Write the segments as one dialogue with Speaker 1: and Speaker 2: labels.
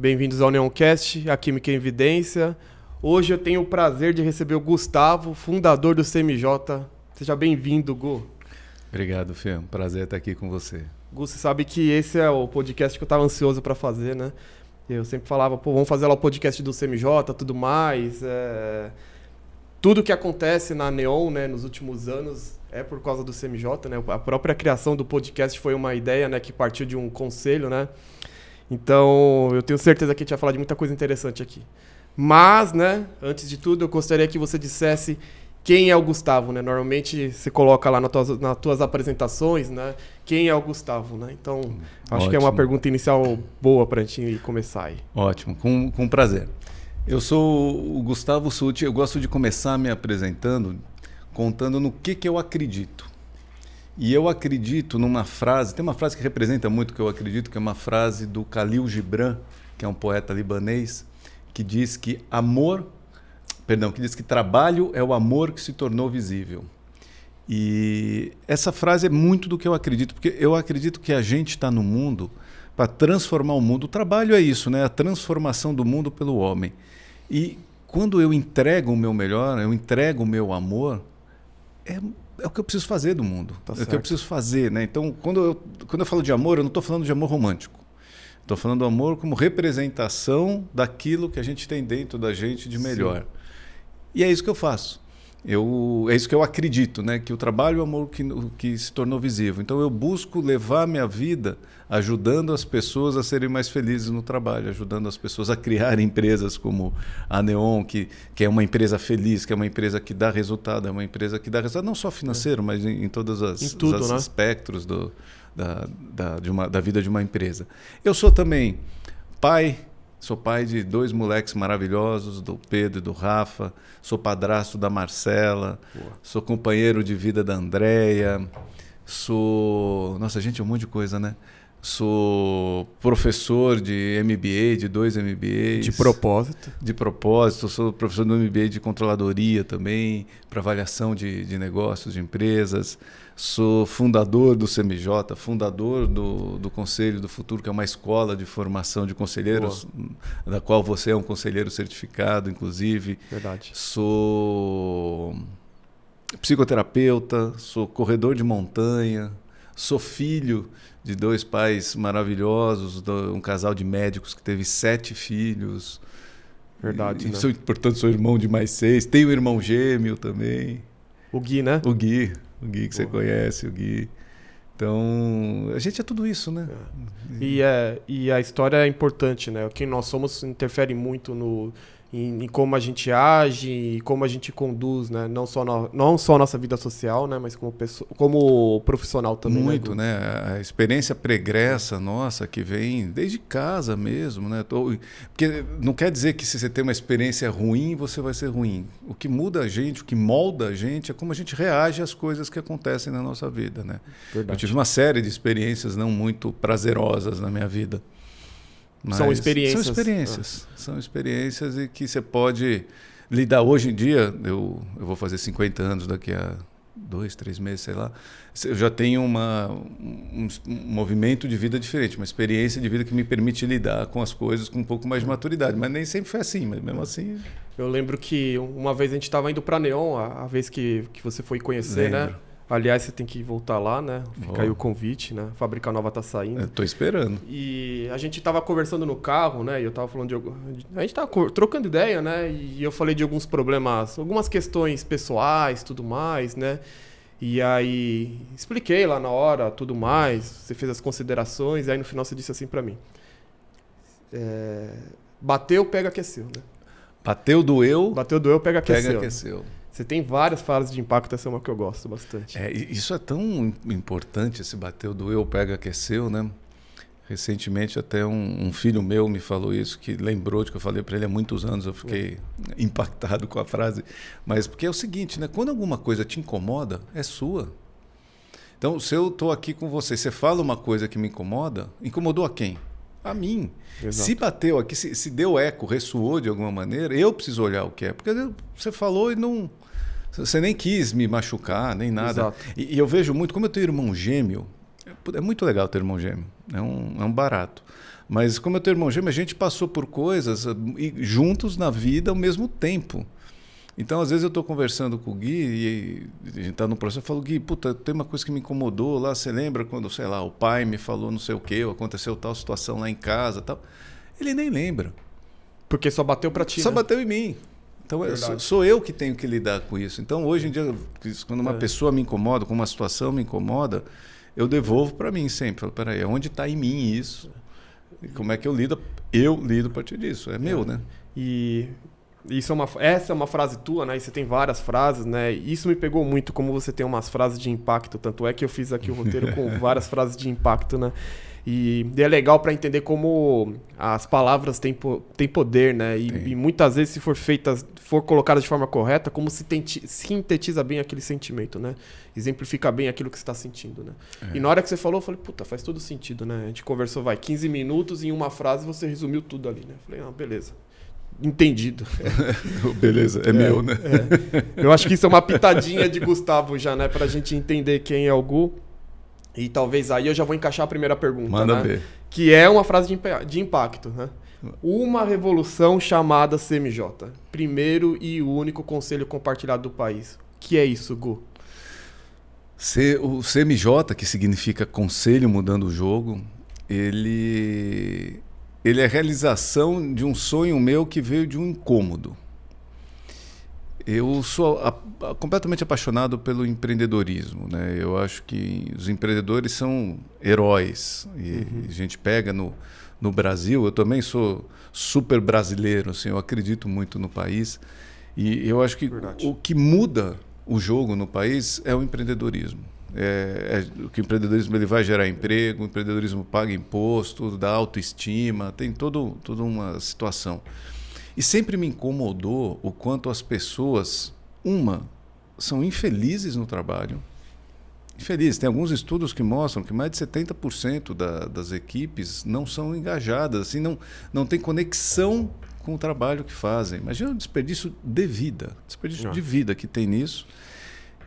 Speaker 1: Bem-vindos ao Neoncast, a Química em Evidência. Hoje eu tenho o prazer de receber o Gustavo, fundador do CMJ. Seja bem-vindo, Gu.
Speaker 2: Obrigado, Fê. Prazer estar aqui com você.
Speaker 1: Gu, você sabe que esse é o podcast que eu estava ansioso para fazer, né? Eu sempre falava, vamos fazer lá o podcast do CMJ, tudo mais. Tudo que acontece na Neon, né, nos últimos anos é por causa do CMJ, né? A própria criação do podcast foi uma ideia, né, que partiu de um conselho, né? Então, eu tenho certeza que a gente vai falar de muita coisa interessante aqui. Mas, né, antes de tudo, eu gostaria que você dissesse quem é o Gustavo, né? Normalmente você coloca lá nas tuas apresentações, né? Quem é o Gustavo, né? Então, acho que é uma pergunta inicial boa para a gente começar aí.
Speaker 2: Ótimo, com prazer. Eu sou o Gustavo Sutti, eu gosto de começar me apresentando, contando no que eu acredito. E eu acredito numa frase, tem uma frase que representa muito o que eu acredito, que é uma frase do Khalil Gibran, que é um poeta libanês, que diz que trabalho é o amor que se tornou visível. E essa frase é muito do que eu acredito, porque eu acredito que a gente está no mundo para transformar o mundo. O trabalho é isso, né? A transformação do mundo pelo homem. E quando eu entrego o meu melhor, eu entrego o meu amor, é o que eu preciso fazer do mundo.
Speaker 1: Tá
Speaker 2: é
Speaker 1: certo.
Speaker 2: o que eu preciso fazer, né? Então, quando eu falo de amor, eu não estou falando de amor romântico. Estou falando do amor como representação daquilo que a gente tem dentro da gente de melhor. Sim. E é isso que eu faço. É isso que eu acredito, né? Que o trabalho é o amor que se tornou visível. Então eu busco levar a minha vida ajudando as pessoas a serem mais felizes no trabalho, ajudando as pessoas a criar empresas como a Neon, que é uma empresa feliz, que é uma empresa que dá resultado, é uma empresa que dá resultado não só financeiro, mas em todos os
Speaker 1: né?
Speaker 2: aspectos da vida de uma empresa. Eu sou também pai. Sou pai de 2 moleques maravilhosos, do Pedro e do Rafa. Sou padrasto da Marcela. Boa. Sou companheiro de vida da Andréia. Nossa, gente, é um monte de coisa, né? Sou professor de MBA, de 2 MBAs.
Speaker 1: De propósito.
Speaker 2: De propósito. Sou professor do MBA de controladoria também, para avaliação de negócios, de empresas. Sou fundador do CMJ, fundador do Conselho do Futuro, que é uma escola de formação de conselheiros, da qual você é um conselheiro certificado, inclusive.
Speaker 1: Verdade.
Speaker 2: Sou psicoterapeuta, sou corredor de montanha, sou filho de 2 pais maravilhosos, um casal de médicos que teve 7 filhos.
Speaker 1: Verdade, né?
Speaker 2: Portanto, sou irmão de mais 6. Tenho um irmão gêmeo também.
Speaker 1: O Gui, né?
Speaker 2: O Gui que você conhece, o Gui. Então, a gente é tudo isso, né?
Speaker 1: E a história é importante, né? Quem nós somos interfere muito em como a gente age e como a gente conduz, né? Não só a nossa vida social, né? Mas como profissional também.
Speaker 2: Muito, né? A experiência pregressa nossa, que vem desde casa mesmo, né? Porque não quer dizer que se você tem uma experiência ruim, você vai ser ruim. O que muda a gente, o que molda a gente é como a gente reage às coisas que acontecem na nossa vida, né?
Speaker 1: Verdade.
Speaker 2: Eu tive uma série de experiências não muito prazerosas na minha vida. Mas
Speaker 1: são experiências.
Speaker 2: São experiências e que você pode lidar. Hoje em dia, eu vou fazer 50 anos daqui a 2, 3 meses, sei lá. Eu já tenho um movimento de vida diferente, uma experiência de vida que me permite lidar com as coisas com um pouco mais de maturidade. Mas nem sempre foi assim, mas mesmo assim...
Speaker 1: Eu lembro que uma vez a gente estava indo para Neon, a vez que você foi conhecer,
Speaker 2: Lembro.
Speaker 1: né? Aliás, você tem que voltar lá, né? Fica aí o convite, né? Fábrica Nova tá saindo.
Speaker 2: Estou esperando.
Speaker 1: E a gente tava conversando no carro, né? E eu tava falando a gente tava trocando ideia, né? E eu falei de alguns problemas, algumas questões pessoais, tudo mais, né? E aí expliquei lá na hora, tudo mais. Você fez as considerações. E aí no final você disse assim pra mim: bateu, pega que é seu, né?
Speaker 2: Bateu, doeu,
Speaker 1: pega que é seu.
Speaker 2: Que é seu.
Speaker 1: Você tem várias frases de impacto, essa é uma que eu gosto bastante.
Speaker 2: Isso é tão importante, esse bateu, doeu, pega que é seu, né? Recentemente até um filho meu me falou isso, que lembrou de que eu falei para ele há muitos anos, eu fiquei impactado com a frase. Mas porque é o seguinte, né? Quando alguma coisa te incomoda, é sua. Então, se eu estou aqui com você, você fala uma coisa que me incomoda, incomodou a quem? A mim. Exato. Se bateu aqui, se deu eco, ressoou de alguma maneira, eu preciso olhar o que é. Porque você falou e não... Você nem quis me machucar, nem nada. E eu vejo muito, como eu tenho irmão gêmeo, é muito legal ter irmão gêmeo, é um barato. Mas como eu tenho irmão gêmeo, a gente passou por coisas juntos na vida ao mesmo tempo. Então, às vezes eu estou conversando com o Gui e a gente está no processo, eu falo, Gui, puta, tem uma coisa que me incomodou lá, você lembra quando, sei lá, o pai me falou não sei o quê, ou aconteceu tal situação lá em casa, tal. Ele nem lembra.
Speaker 1: Porque só bateu para ti,
Speaker 2: Só
Speaker 1: né?
Speaker 2: bateu em mim. Então, sou eu que tenho que lidar com isso. Então, hoje em dia, quando uma pessoa me incomoda, quando uma situação me incomoda, eu devolvo para mim sempre. Falo, peraí, onde está em mim isso? E como é que eu lido? Eu lido a partir disso. É meu, né?
Speaker 1: E essa é uma frase tua, né? E você tem várias frases, né? Isso me pegou muito, como você tem umas frases de impacto. Tanto é que eu fiz aqui o roteiro com várias frases de impacto, né? E é legal para entender como as palavras têm poder, né? E muitas vezes, se for colocadas de forma correta, como se sintetiza bem aquele sentimento, né? Exemplifica bem aquilo que você está sentindo, né? E na hora que você falou, eu falei, puta, faz todo sentido, né? A gente conversou, 15 minutos e em uma frase você resumiu tudo ali, né? Eu falei, beleza. Entendido.
Speaker 2: Beleza, é meu, né?
Speaker 1: Eu acho que isso é uma pitadinha de Gustavo já, né? Pra gente entender quem é o Gu. E talvez aí eu já vou encaixar a primeira pergunta,
Speaker 2: Manda
Speaker 1: né?
Speaker 2: ver.
Speaker 1: Que é uma frase de impacto, né? Uma revolução chamada CMJ. Primeiro e único conselho compartilhado do país. O que é isso, Gu?
Speaker 2: O CMJ, que significa Conselho Mudando o Jogo, ele é a realização de um sonho meu que veio de um incômodo. Eu sou completamente apaixonado pelo empreendedorismo, né? Eu acho que os empreendedores são heróis. E a gente pega no Brasil, eu também sou super brasileiro, assim, eu acredito muito no país. E eu acho que o que muda o jogo no país é o empreendedorismo. Que o empreendedorismo ele vai gerar emprego, o empreendedorismo paga imposto, dá autoestima, tem toda uma situação. E sempre me incomodou o quanto as pessoas, são infelizes no trabalho. Infelizes. Tem alguns estudos que mostram que mais de 70% das equipes não são engajadas, assim, não tem conexão com o trabalho que fazem. Imagina o desperdício de vida, de vida que tem nisso.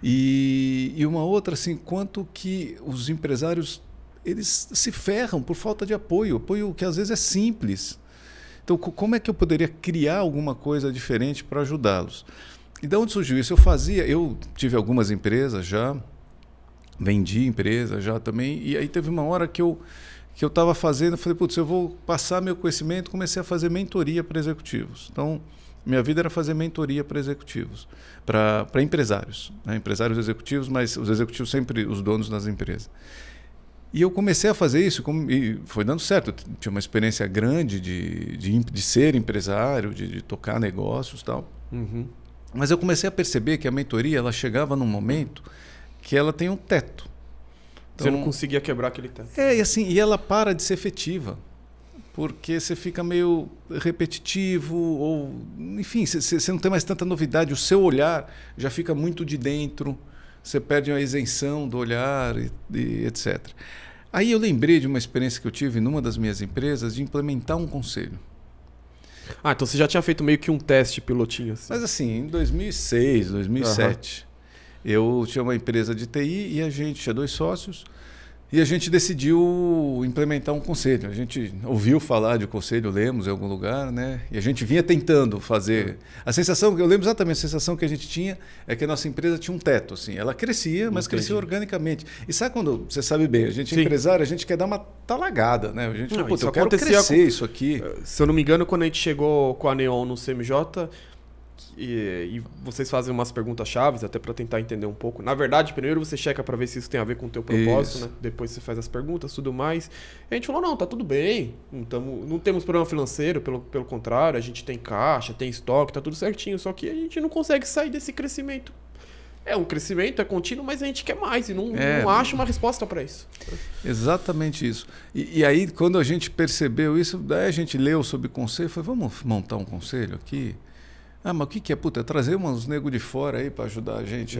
Speaker 2: E uma outra, assim, quanto que os empresários eles se ferram por falta de apoio que às vezes é simples. Então, como é que eu poderia criar alguma coisa diferente para ajudá-los? E de onde surgiu isso? Eu tive algumas empresas já, vendi empresa já também, e aí teve uma hora que eu estava fazendo, eu falei, putz, eu vou passar meu conhecimento, comecei a fazer mentoria para executivos. Então, minha vida era fazer mentoria para executivos, para empresários, né? Empresários executivos, mas os executivos sempre os donos das empresas. E eu comecei a fazer isso e foi dando certo. Eu tinha uma experiência grande de ser empresário, de tocar negócios e tal. Mas eu comecei a perceber que a mentoria ela chegava num momento que ela tem um teto.
Speaker 1: Então, você não conseguia quebrar aquele teto.
Speaker 2: E ela para de ser efetiva. Porque você fica meio repetitivo, ou enfim, você não tem mais tanta novidade. O seu olhar já fica muito de dentro. Você perde a isenção do olhar e etc. Aí eu lembrei de uma experiência que eu tive numa das minhas empresas de implementar um conselho.
Speaker 1: Então você já tinha feito meio que um teste pilotinho. Assim.
Speaker 2: Mas assim, em 2006, 2007, eu tinha uma empresa de TI e a gente tinha 2 sócios. E a gente decidiu implementar um conselho. A gente ouviu falar de conselho, lemos em algum lugar, né? E a gente vinha tentando fazer. A sensação, eu lembro exatamente, a sensação que a gente tinha é que a nossa empresa tinha um teto. Assim. Ela crescia, mas crescia organicamente. E sabe quando, você sabe bem, a gente é empresário, a gente quer dar uma talagada, né? A gente fala, eu quero crescer isso aqui.
Speaker 1: Se eu não me engano, quando a gente chegou com a Neon no CMJ, e vocês fazem umas perguntas chaves até para tentar entender um pouco. Na verdade, primeiro você checa para ver se isso tem a ver com o teu propósito, né? Depois você faz as perguntas, tudo mais. E a gente falou, não, tá tudo bem, não temos problema financeiro, pelo contrário, a gente tem caixa, tem estoque, tá tudo certinho, só que a gente não consegue sair desse crescimento. Um crescimento, é contínuo, mas a gente quer mais e não acha uma resposta para isso.
Speaker 2: Exatamente isso. E aí, quando a gente percebeu isso, daí a gente leu sobre conselho, foi, vamos montar um conselho aqui? Mas o que é? Puta, é trazer uns negros de fora aí para ajudar a gente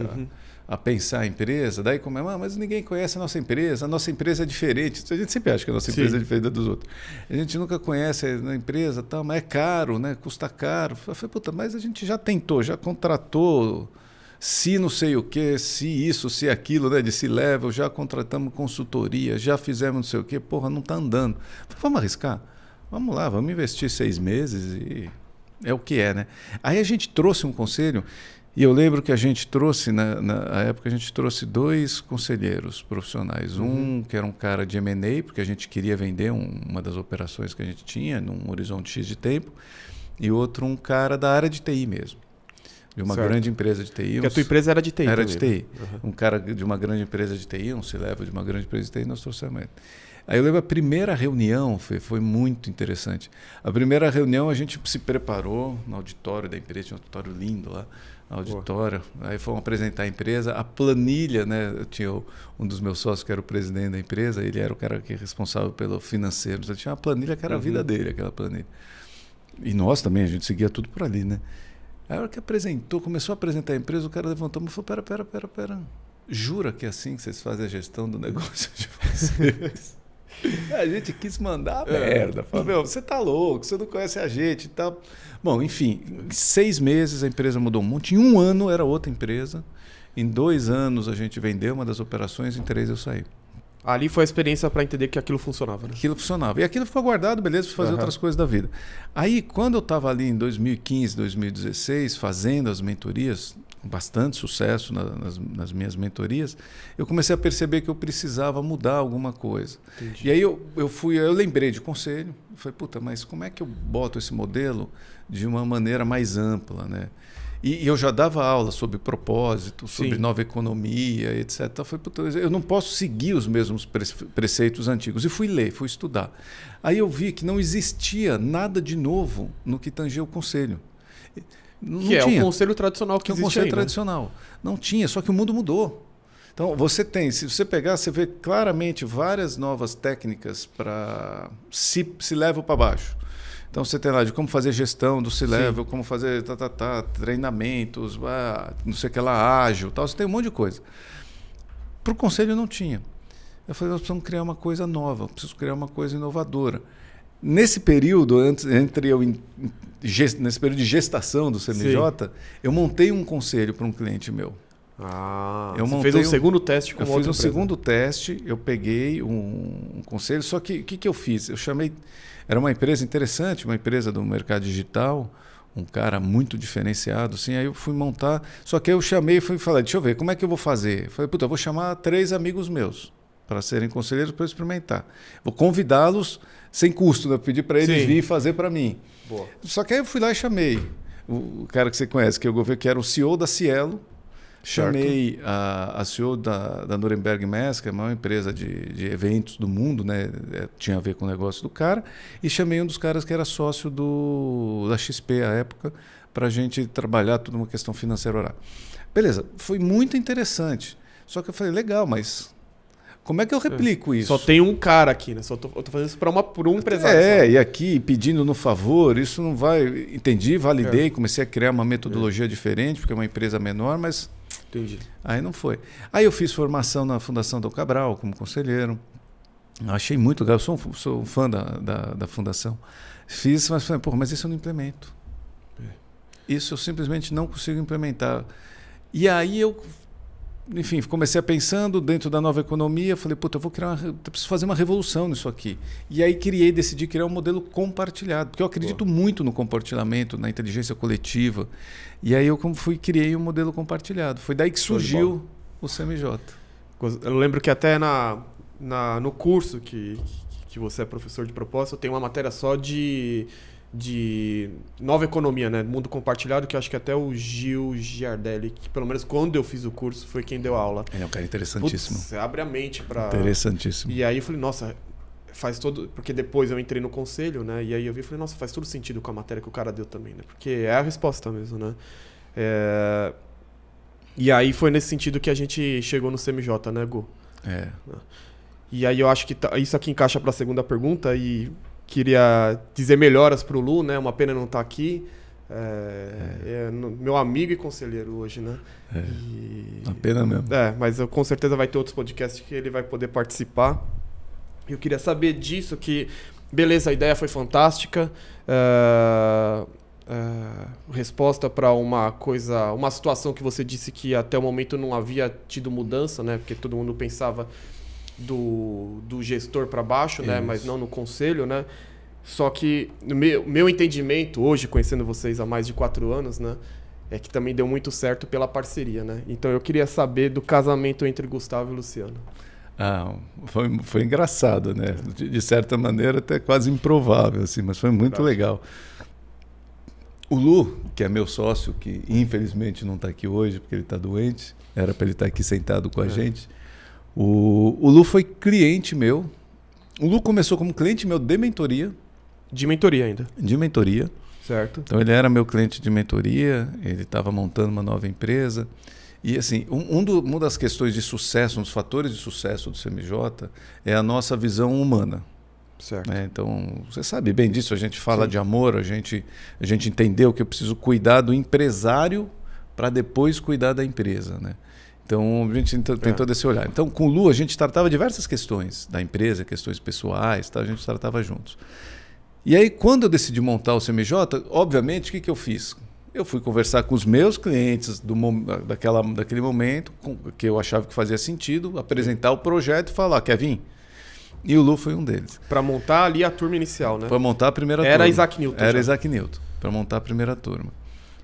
Speaker 2: a pensar a empresa. Daí mas ninguém conhece a nossa empresa é diferente. A gente sempre acha que a nossa empresa é diferente da dos outros. A gente nunca conhece a empresa, tal, mas é caro, né? Custa caro. Eu falei, puta, mas a gente já tentou, já contratou, se não sei o quê, se isso, se aquilo, né? De C-level, já contratamos consultoria, já fizemos não sei o quê, porra, não está andando. Eu falei, vamos arriscar? vamos lá, vamos investir 6 meses e é o que é, né? Aí a gente trouxe um conselho, e eu lembro que a gente trouxe, na época, a gente trouxe 2 conselheiros profissionais. Um que era um cara de M&A, porque a gente queria vender uma das operações que a gente tinha, num horizonte X de tempo, e outro um cara da área de TI mesmo, de uma grande empresa de TI.
Speaker 1: Porque a tua empresa era de TI
Speaker 2: Era
Speaker 1: também,
Speaker 2: de TI.
Speaker 1: né?
Speaker 2: Um cara de uma grande empresa de TI, um C-level de uma grande empresa de TI, nós trouxemos ele. Aí eu lembro a primeira reunião, foi muito interessante. A primeira reunião a gente se preparou no auditório da empresa, tinha um auditório lindo lá, auditório. Aí fomos apresentar a empresa, a planilha, né? Eu tinha um dos meus sócios que era o presidente da empresa, ele era o cara que é responsável pelo financeiro. Então, tinha uma planilha que era a vida dele, aquela planilha. E nós também, a gente seguia tudo por ali, né? Aí a hora que começou a apresentar a empresa, o cara levantou e falou, pera. Jura que é assim que vocês fazem a gestão do negócio de vocês? A gente quis mandar merda. Falei, meu, você tá louco, você não conhece a gente e tal. Bom, enfim, em 6 meses a empresa mudou um monte. Em 1 ano era outra empresa. Em 2 anos a gente vendeu uma das operações, em 3 eu saí.
Speaker 1: Ali foi a experiência para entender que aquilo funcionava, né?
Speaker 2: Aquilo funcionava. E aquilo ficou guardado, beleza, para fazer outras coisas da vida. Aí, quando eu estava ali em 2015, 2016, fazendo as mentorias, com bastante sucesso nas minhas mentorias, eu comecei a perceber que eu precisava mudar alguma coisa. Entendi. E aí eu lembrei de conselho, falei, puta, mas como é que eu boto esse modelo de uma maneira mais ampla, né? E eu já dava aula sobre propósito, sobre nova economia, etc. Eu falei, puta, eu não posso seguir os mesmos preceitos antigos. E fui ler, fui estudar. Aí eu vi que não existia nada de novo no que tangia o conselho. Não
Speaker 1: tinha.
Speaker 2: É
Speaker 1: o conselho tradicional que existe
Speaker 2: é o conselho
Speaker 1: aí,
Speaker 2: tradicional. Né? Não tinha, só que o mundo mudou. Então, se você pegar, você vê claramente várias novas técnicas para se levam para baixo. Então, você tem lá de como fazer gestão do C-Level, como fazer treinamentos, não sei o que lá, ágil, tal. Você tem um monte de coisa. Para o conselho não tinha. Eu falei, nós precisamos criar uma coisa nova, preciso criar uma coisa inovadora. Nesse período, nesse período de gestação do CMJ, eu montei um conselho para um cliente meu.
Speaker 1: Você fez um segundo teste com outra empresa.
Speaker 2: Eu fiz um segundo teste, eu peguei um conselho, só que o que eu fiz? Eu chamei... Era uma empresa interessante, uma empresa do mercado digital, um cara muito diferenciado, assim, aí eu fui montar, só que aí eu chamei e falei, deixa eu ver, como é que eu vou fazer? Eu falei, puta, eu vou chamar 3 amigos meus para serem conselheiros para eu experimentar. Vou convidá-los sem custo, né? Pedir para eles vir fazer para mim.
Speaker 1: Boa.
Speaker 2: Só que aí eu fui lá e chamei o cara que você conhece, que era o CEO da Cielo. Chamei a CEO da Nuremberg Mess, que é a maior empresa de eventos do mundo, né? Tinha a ver com o negócio do cara, e chamei um dos caras que era sócio da XP à época, para a gente trabalhar toda uma questão financeira oral. Beleza, foi muito interessante. Só que eu falei, legal, mas como é que eu replico isso?
Speaker 1: Só tem um cara aqui, né? Eu tô fazendo isso por um empresário.
Speaker 2: E aqui pedindo no favor, isso não vai... Entendi, validei, comecei a criar uma metodologia diferente, porque é uma empresa menor, mas...
Speaker 1: Entendi.
Speaker 2: Aí não foi. Aí eu fiz formação na Fundação Dom Cabral como conselheiro. Achei muito legal. Sou um fã da Fundação. Fiz, mas falei, mas isso eu não implemento. Isso eu simplesmente não consigo implementar. E aí eu, enfim, comecei a pensando dentro da nova economia. Falei, puta, eu preciso fazer uma revolução nisso aqui. E aí decidi criar um modelo compartilhado. Porque eu acredito muito no compartilhamento, na inteligência coletiva. E aí eu criei um modelo compartilhado. Foi daí que surgiu o CMJ.
Speaker 1: Eu lembro que até no curso que você é professor de propósito, tem uma matéria só de nova economia, né? Mundo compartilhado, que eu acho que até o Gil Giardelli, que pelo menos quando eu fiz o curso, foi quem deu aula.
Speaker 2: Ele é um cara interessantíssimo.
Speaker 1: Você abre a mente para...
Speaker 2: Interessantíssimo.
Speaker 1: E aí eu falei, nossa... faz todo... Porque depois eu entrei no conselho, né? E aí eu vi e falei, nossa, faz todo sentido com a matéria que o cara deu também, né? Porque é a resposta mesmo, né? E aí foi nesse sentido que a gente chegou no CMJ, né, Gu? E aí eu acho que isso aqui encaixa para a segunda pergunta e queria dizer melhoras para o Lu, né? Uma pena não estar aqui. Meu amigo e conselheiro hoje, né?
Speaker 2: Uma pena mesmo.
Speaker 1: Mas com certeza vai ter outros podcasts que ele vai poder participar. Eu queria saber disso, que beleza, a ideia foi fantástica, resposta para uma situação que você disse que até o momento não havia tido mudança, né? Porque todo mundo pensava do gestor para baixo, né? Mas não no conselho, né? Só que no meu entendimento, hoje, conhecendo vocês há mais de 4 anos, né? É que também deu muito certo pela parceria, né? Então eu queria saber do casamento entre Gustavo e Luciano.
Speaker 2: Foi engraçado, né? De certa maneira até quase improvável, assim, mas foi muito legal. O Lu, que é meu sócio, que infelizmente não está aqui hoje porque ele está doente, era para ele estar aqui sentado com a gente. O Lu foi cliente meu. O Lu começou como cliente meu de mentoria.
Speaker 1: De mentoria ainda.
Speaker 2: De mentoria.
Speaker 1: Certo.
Speaker 2: Então ele era meu cliente de mentoria, ele estava montando uma nova empresa. E assim, uma das questões de sucesso, um dos fatores de sucesso do CMJ é a nossa visão humana.
Speaker 1: Certo.
Speaker 2: Né? Então, você sabe bem disso, a gente fala de amor, a gente entendeu que eu preciso cuidar do empresário para depois cuidar da empresa. Né? Então, a gente tem todo esse olhar. Então, com o Lu, a gente tratava diversas questões da empresa, questões pessoais, tá? A gente tratava juntos. E aí, quando eu decidi montar o CMJ, obviamente, o que eu fiz? Eu fui conversar com os meus clientes daquele momento, que eu achava que fazia sentido, apresentar o projeto e falar, quer vir? E o Lu foi um deles.
Speaker 1: Para montar ali a turma inicial, né?
Speaker 2: Para montar a primeira turma.
Speaker 1: Era Isaac Newton.
Speaker 2: Era Isaac Newton, para montar a primeira turma.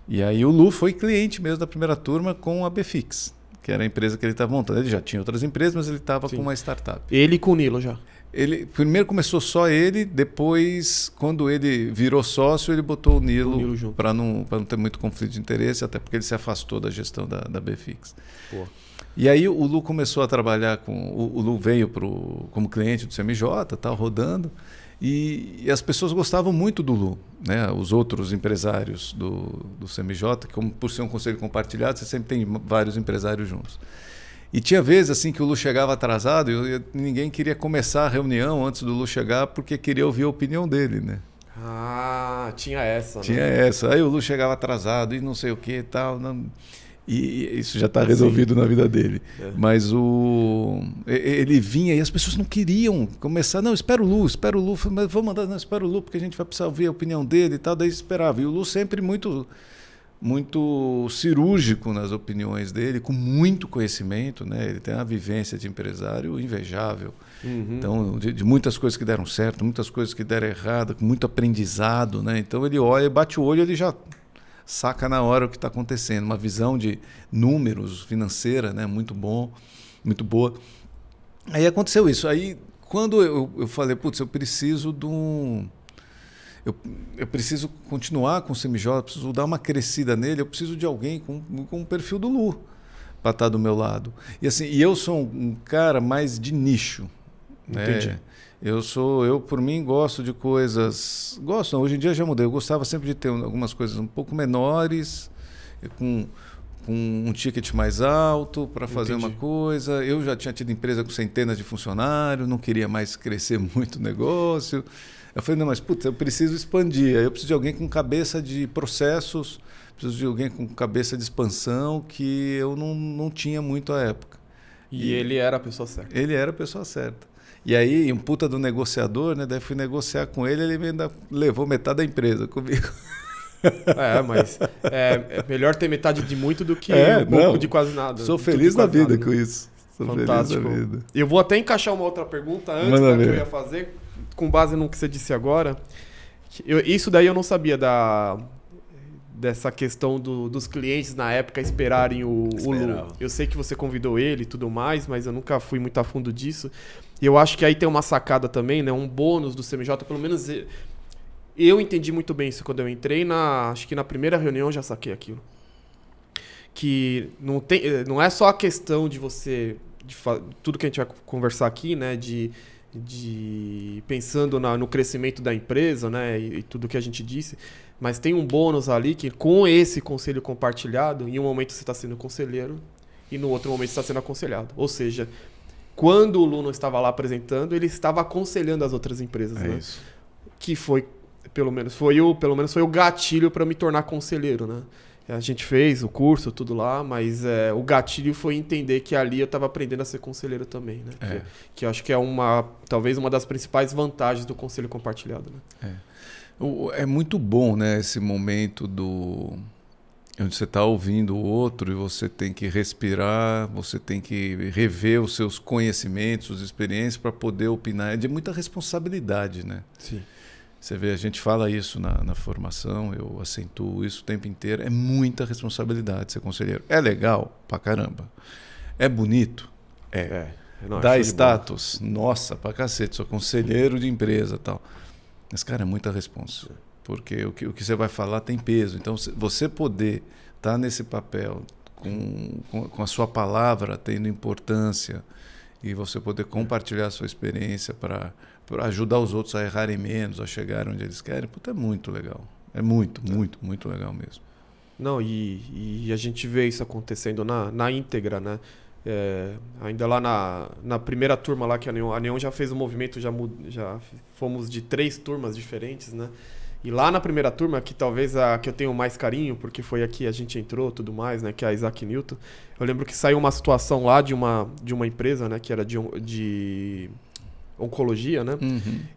Speaker 2: E aí o Lu foi cliente mesmo da primeira turma com a Bfix, que era a empresa que ele estava montando. Ele já tinha outras empresas, mas ele estava com uma startup.
Speaker 1: Ele com o Nilo já.
Speaker 2: Ele primeiro começou só ele, depois, quando ele virou sócio, ele botou o Nilo para não ter muito conflito de interesse, até porque ele se afastou da gestão da Bfix. Pô. E aí o Lu começou a trabalhar o Lu veio como cliente do CMJ, tal, rodando, e as pessoas gostavam muito do Lu, né? Os outros empresários do CMJ, como por ser um conselho compartilhado, você sempre tem vários empresários juntos. E tinha vezes assim que o Lu chegava atrasado e ninguém queria começar a reunião antes do Lu chegar porque queria ouvir a opinião dele, né?
Speaker 1: Tinha essa, né?
Speaker 2: Tinha essa. Aí o Lu chegava atrasado e não sei o que e tal. E isso já está resolvido na vida dele. Mas ele vinha e as pessoas não queriam começar. Não, espera o Lu. Mas vou mandar, não, espera o Lu porque a gente vai precisar ouvir a opinião dele e tal. Daí esperava. E o Lu sempre muito cirúrgico nas opiniões dele, com muito conhecimento, né? Ele tem uma vivência de empresário invejável. Então, de muitas coisas que deram certo, muitas coisas que deram errado, com muito aprendizado, né? Então ele olha, bate o olho, ele já saca na hora o que está acontecendo. Uma visão de números financeira, né? Muito boa. Aí aconteceu isso. Aí quando eu falei, putz, eu preciso de um... Eu preciso continuar com o CMJ, preciso dar uma crescida nele, eu preciso de alguém com o perfil do Lu para estar do meu lado. E assim, eu sou um cara mais de nicho.
Speaker 1: Entendi.
Speaker 2: Né? Eu por mim gosto de coisas... Gosto, não, hoje em dia já mudei. Eu gostava sempre de ter algumas coisas um pouco menores, com um ticket mais alto para fazer uma coisa. Eu já tinha tido empresa com centenas de funcionários, não queria mais crescer muito o negócio. Eu falei, não, mas putz, eu preciso expandir. Eu preciso de alguém com cabeça de processos, preciso de alguém com cabeça de expansão que eu não tinha muito à época.
Speaker 1: E ele era a pessoa certa.
Speaker 2: Ele era a pessoa certa. E aí, um puta do negociador, né? Daí fui negociar com ele, ele ainda levou metade da empresa comigo.
Speaker 1: Mas é melhor ter metade de muito do que um pouco de quase nada.
Speaker 2: Sou feliz na vida com isso.
Speaker 1: Fantástico. Eu vou até encaixar uma outra pergunta antes da que eu ia fazer, com base no que você disse agora. Isso daí eu não sabia dessa questão dos clientes na época esperarem o Lu. Eu sei que você convidou ele e tudo mais, mas eu nunca fui muito a fundo disso. E eu acho que aí tem uma sacada também, né? Um bônus do CMJ, pelo menos eu entendi muito bem isso quando eu entrei. Acho que na primeira reunião eu já saquei aquilo. Que não é só a questão de você... tudo que a gente vai conversar aqui, né? Pensando no crescimento da empresa, né? E tudo que a gente disse. Mas tem um bônus ali que com esse conselho compartilhado, em um momento você está sendo conselheiro e no outro momento você está sendo aconselhado. Ou seja, quando o Lu não estava lá apresentando, ele estava aconselhando as outras empresas. Né?
Speaker 2: Isso.
Speaker 1: Que pelo menos foi o gatilho para me tornar conselheiro, né? A gente fez o curso, tudo lá, mas o gatilho foi entender que ali eu estava aprendendo a ser conselheiro também, né? Que eu acho que é talvez uma das principais vantagens do conselho compartilhado, né?
Speaker 2: É muito bom, né, esse momento onde você está ouvindo o outro e você tem que respirar, você tem que rever os seus conhecimentos, suas experiências para poder opinar. É de muita responsabilidade, né?
Speaker 1: Sim.
Speaker 2: Você vê, a gente fala isso na formação, eu acentuo isso o tempo inteiro. É muita responsabilidade ser conselheiro. É legal pra caramba. É bonito?
Speaker 1: Não,
Speaker 2: Dá status? Nossa, pra cacete, sou conselheiro de empresa e tal. Mas, cara, é muita responsa. Porque o que você vai falar tem peso. Então, você poder estar nesse papel com a sua palavra tendo importância e você poder compartilhar a sua experiência para ajudar os outros a errarem menos, a chegarem onde eles querem, puta, é muito legal. É muito legal mesmo.
Speaker 1: Não, e a gente vê isso acontecendo na íntegra, né? Ainda lá na primeira turma lá que a Neon já fez um movimento, já fomos de 3 turmas diferentes, né? E lá na primeira turma, que talvez a que eu tenho mais carinho, porque foi aqui a gente entrou tudo mais, né? Que é a Isaac Newton. Eu lembro que saiu uma situação lá de uma empresa, né? Que era de oncologia, né?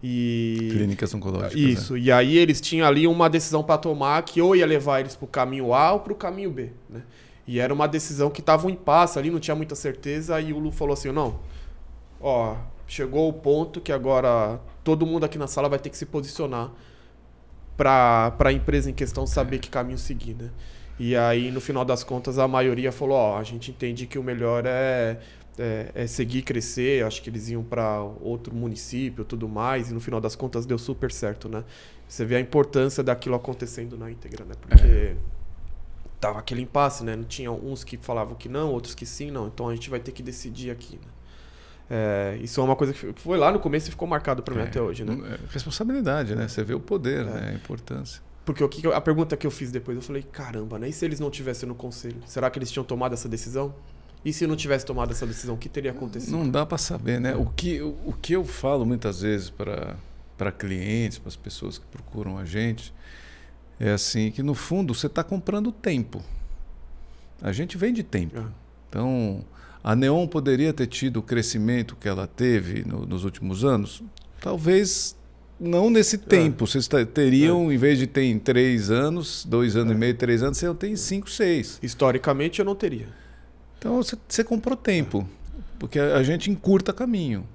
Speaker 1: E
Speaker 2: clínicas oncológicas.
Speaker 1: Isso. E aí eles tinham ali uma decisão para tomar que ou ia levar eles para o caminho A ou para o caminho B, né? E era uma decisão que estava um impasse ali, não tinha muita certeza. E o Lu falou assim, não, ó, chegou o ponto que agora todo mundo aqui na sala vai ter que se posicionar para a empresa em questão saber que caminho seguir, né? E aí, no final das contas, a maioria falou, ó, a gente entende que o melhor é seguir e crescer. Eu acho que eles iam para outro município e tudo mais. E no final das contas deu super certo, né? Você vê a importância daquilo acontecendo na íntegra, né? Porque tava aquele impasse, né? Não tinha uns que falavam que não, outros que sim, não. Então a gente vai ter que decidir aqui, né? Isso é uma coisa que foi lá no começo e ficou marcado para mim até hoje, né?
Speaker 2: Responsabilidade, né? Você vê o poder, né? A importância.
Speaker 1: Porque a pergunta que eu fiz depois, eu falei, caramba, né? E se eles não tivessem no conselho? Será que eles tinham tomado essa decisão? E se não tivesse tomado essa decisão, o que teria acontecido?
Speaker 2: Não dá para saber, né? O que eu falo muitas vezes para clientes, para as pessoas que procuram a gente, é assim, que no fundo você está comprando tempo. A gente vende tempo. Então, a Neon poderia ter tido o crescimento que ela teve nos últimos anos? Talvez não nesse tempo. Vocês teriam, em vez de ter em 3 anos, 2 anos e meio, 3 anos, você tem 5, 6.
Speaker 1: Historicamente, eu não teria.
Speaker 2: Então, você comprou tempo, porque a gente encurta caminho.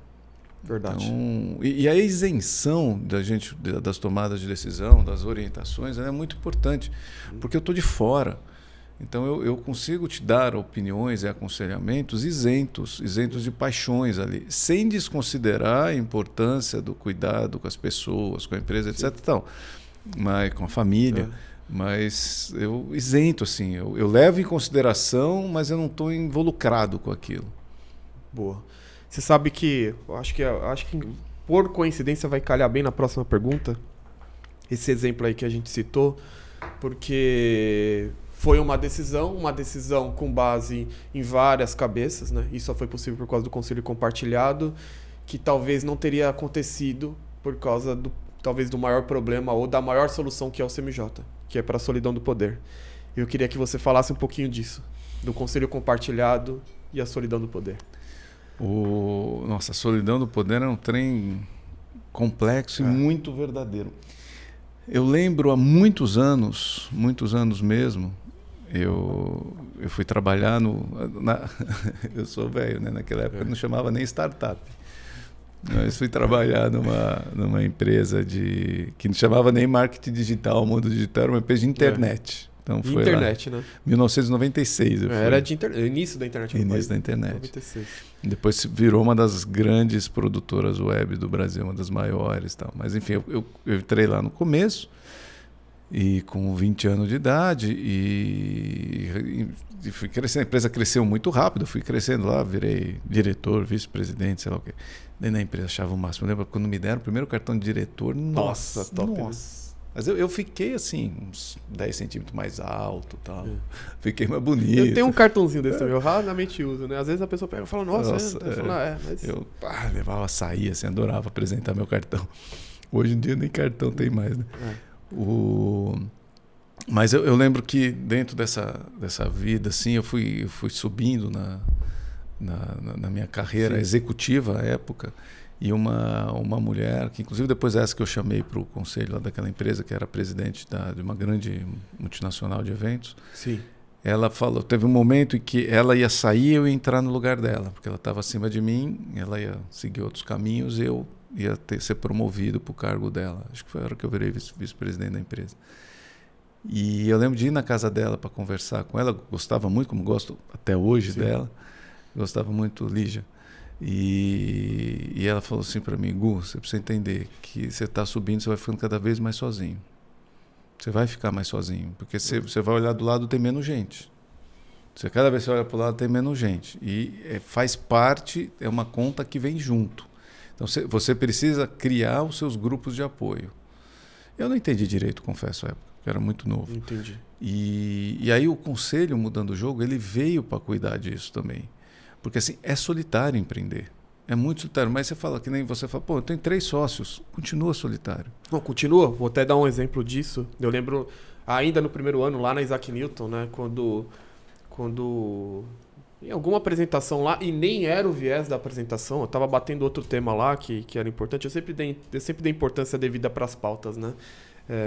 Speaker 1: Verdade.
Speaker 2: Então, e a isenção da gente, das tomadas de decisão, das orientações, é muito importante, porque eu estou de fora. Então, eu consigo te dar opiniões e aconselhamentos isentos de paixões ali, sem desconsiderar a importância do cuidado com as pessoas, com a empresa, etc. Então, mas, com a família. Mas eu isento, assim, eu levo em consideração, mas eu não estou involucrado com aquilo.
Speaker 1: Boa. Você sabe que acho que por coincidência vai calhar bem na próxima pergunta, esse exemplo aí que a gente citou, porque foi uma decisão com base em várias cabeças, né? Isso só foi possível por causa do conselho compartilhado, que talvez não teria acontecido por causa talvez do maior problema ou da maior solução que é o CMJ, que é para a solidão do poder. Eu queria que você falasse um pouquinho disso, do conselho compartilhado e a solidão do poder.
Speaker 2: Nossa, a solidão do poder é um trem complexo e muito verdadeiro. Eu lembro há muitos anos mesmo, eu fui trabalhar eu sou velho, né? Naquela época não chamava nem startup. Eu fui trabalhar numa empresa que não chamava nem marketing digital, mundo digital, era uma empresa de internet. Então foi
Speaker 1: internet,
Speaker 2: lá,
Speaker 1: né?
Speaker 2: 1996.
Speaker 1: Era início da internet.
Speaker 2: Início da internet.
Speaker 1: 96.
Speaker 2: Depois virou uma das grandes produtoras web do Brasil, uma das maiores, tal. Mas enfim, eu entrei lá no começo e com 20 anos de idade e fui crescendo. A empresa cresceu muito rápido, fui crescendo lá, virei diretor, vice-presidente, sei lá o quê. Daí na empresa achava o máximo. Eu lembro quando me deram o primeiro cartão de diretor, nossa, top. Nossa. Mas eu fiquei assim, uns 10 centímetros mais alto e tal. Fiquei mais bonito.
Speaker 1: Eu tenho um cartãozinho desse também, eu raramente uso, né? Às vezes a pessoa pega e fala, nossa mas...
Speaker 2: Eu levava açaí, assim, adorava apresentar meu cartão. Hoje em dia nem cartão tem mais, né? Mas eu lembro que dentro dessa vida, assim, eu fui subindo na minha carreira executiva à época. E uma mulher, que inclusive depois essa que eu chamei para o conselho lá daquela empresa, que era presidente de uma grande multinacional de eventos.
Speaker 1: Sim.
Speaker 2: Ela falou, teve um momento em que ela ia sair e eu ia entrar no lugar dela, porque ela estava acima de mim, ela ia seguir outros caminhos e eu ia ser promovido para o cargo dela. Acho que foi a hora que eu virei vice-presidente da empresa. E eu lembro de ir na casa dela para conversar com ela. Gostava muito, como gosto até hoje dela. Gostava muito, Lígia. E ela falou assim para mim: Gu, você precisa entender que você está subindo, você vai ficando cada vez mais sozinho. Você vai ficar mais sozinho, porque você vai olhar do lado, tem menos gente. Cada vez que você olha para o lado, tem menos gente. E faz parte, é uma conta que vem junto. Então você precisa criar os seus grupos de apoio. Eu não entendi direito, confesso, à época, porque era muito novo.
Speaker 1: Entendi.
Speaker 2: E aí o conselho, mudando o jogo, ele veio para cuidar disso também. Porque assim, é solitário empreender. É muito solitário. Mas você fala, que nem você fala, pô, eu tenho 3 sócios. Continua solitário.
Speaker 1: Não, continua. Vou até dar um exemplo disso. Eu lembro, ainda no primeiro ano, lá na Isaac Newton, né? Quando em alguma apresentação lá, e nem era o viés da apresentação, eu estava batendo outro tema lá que era importante. Eu sempre dei importância devida para as pautas, né?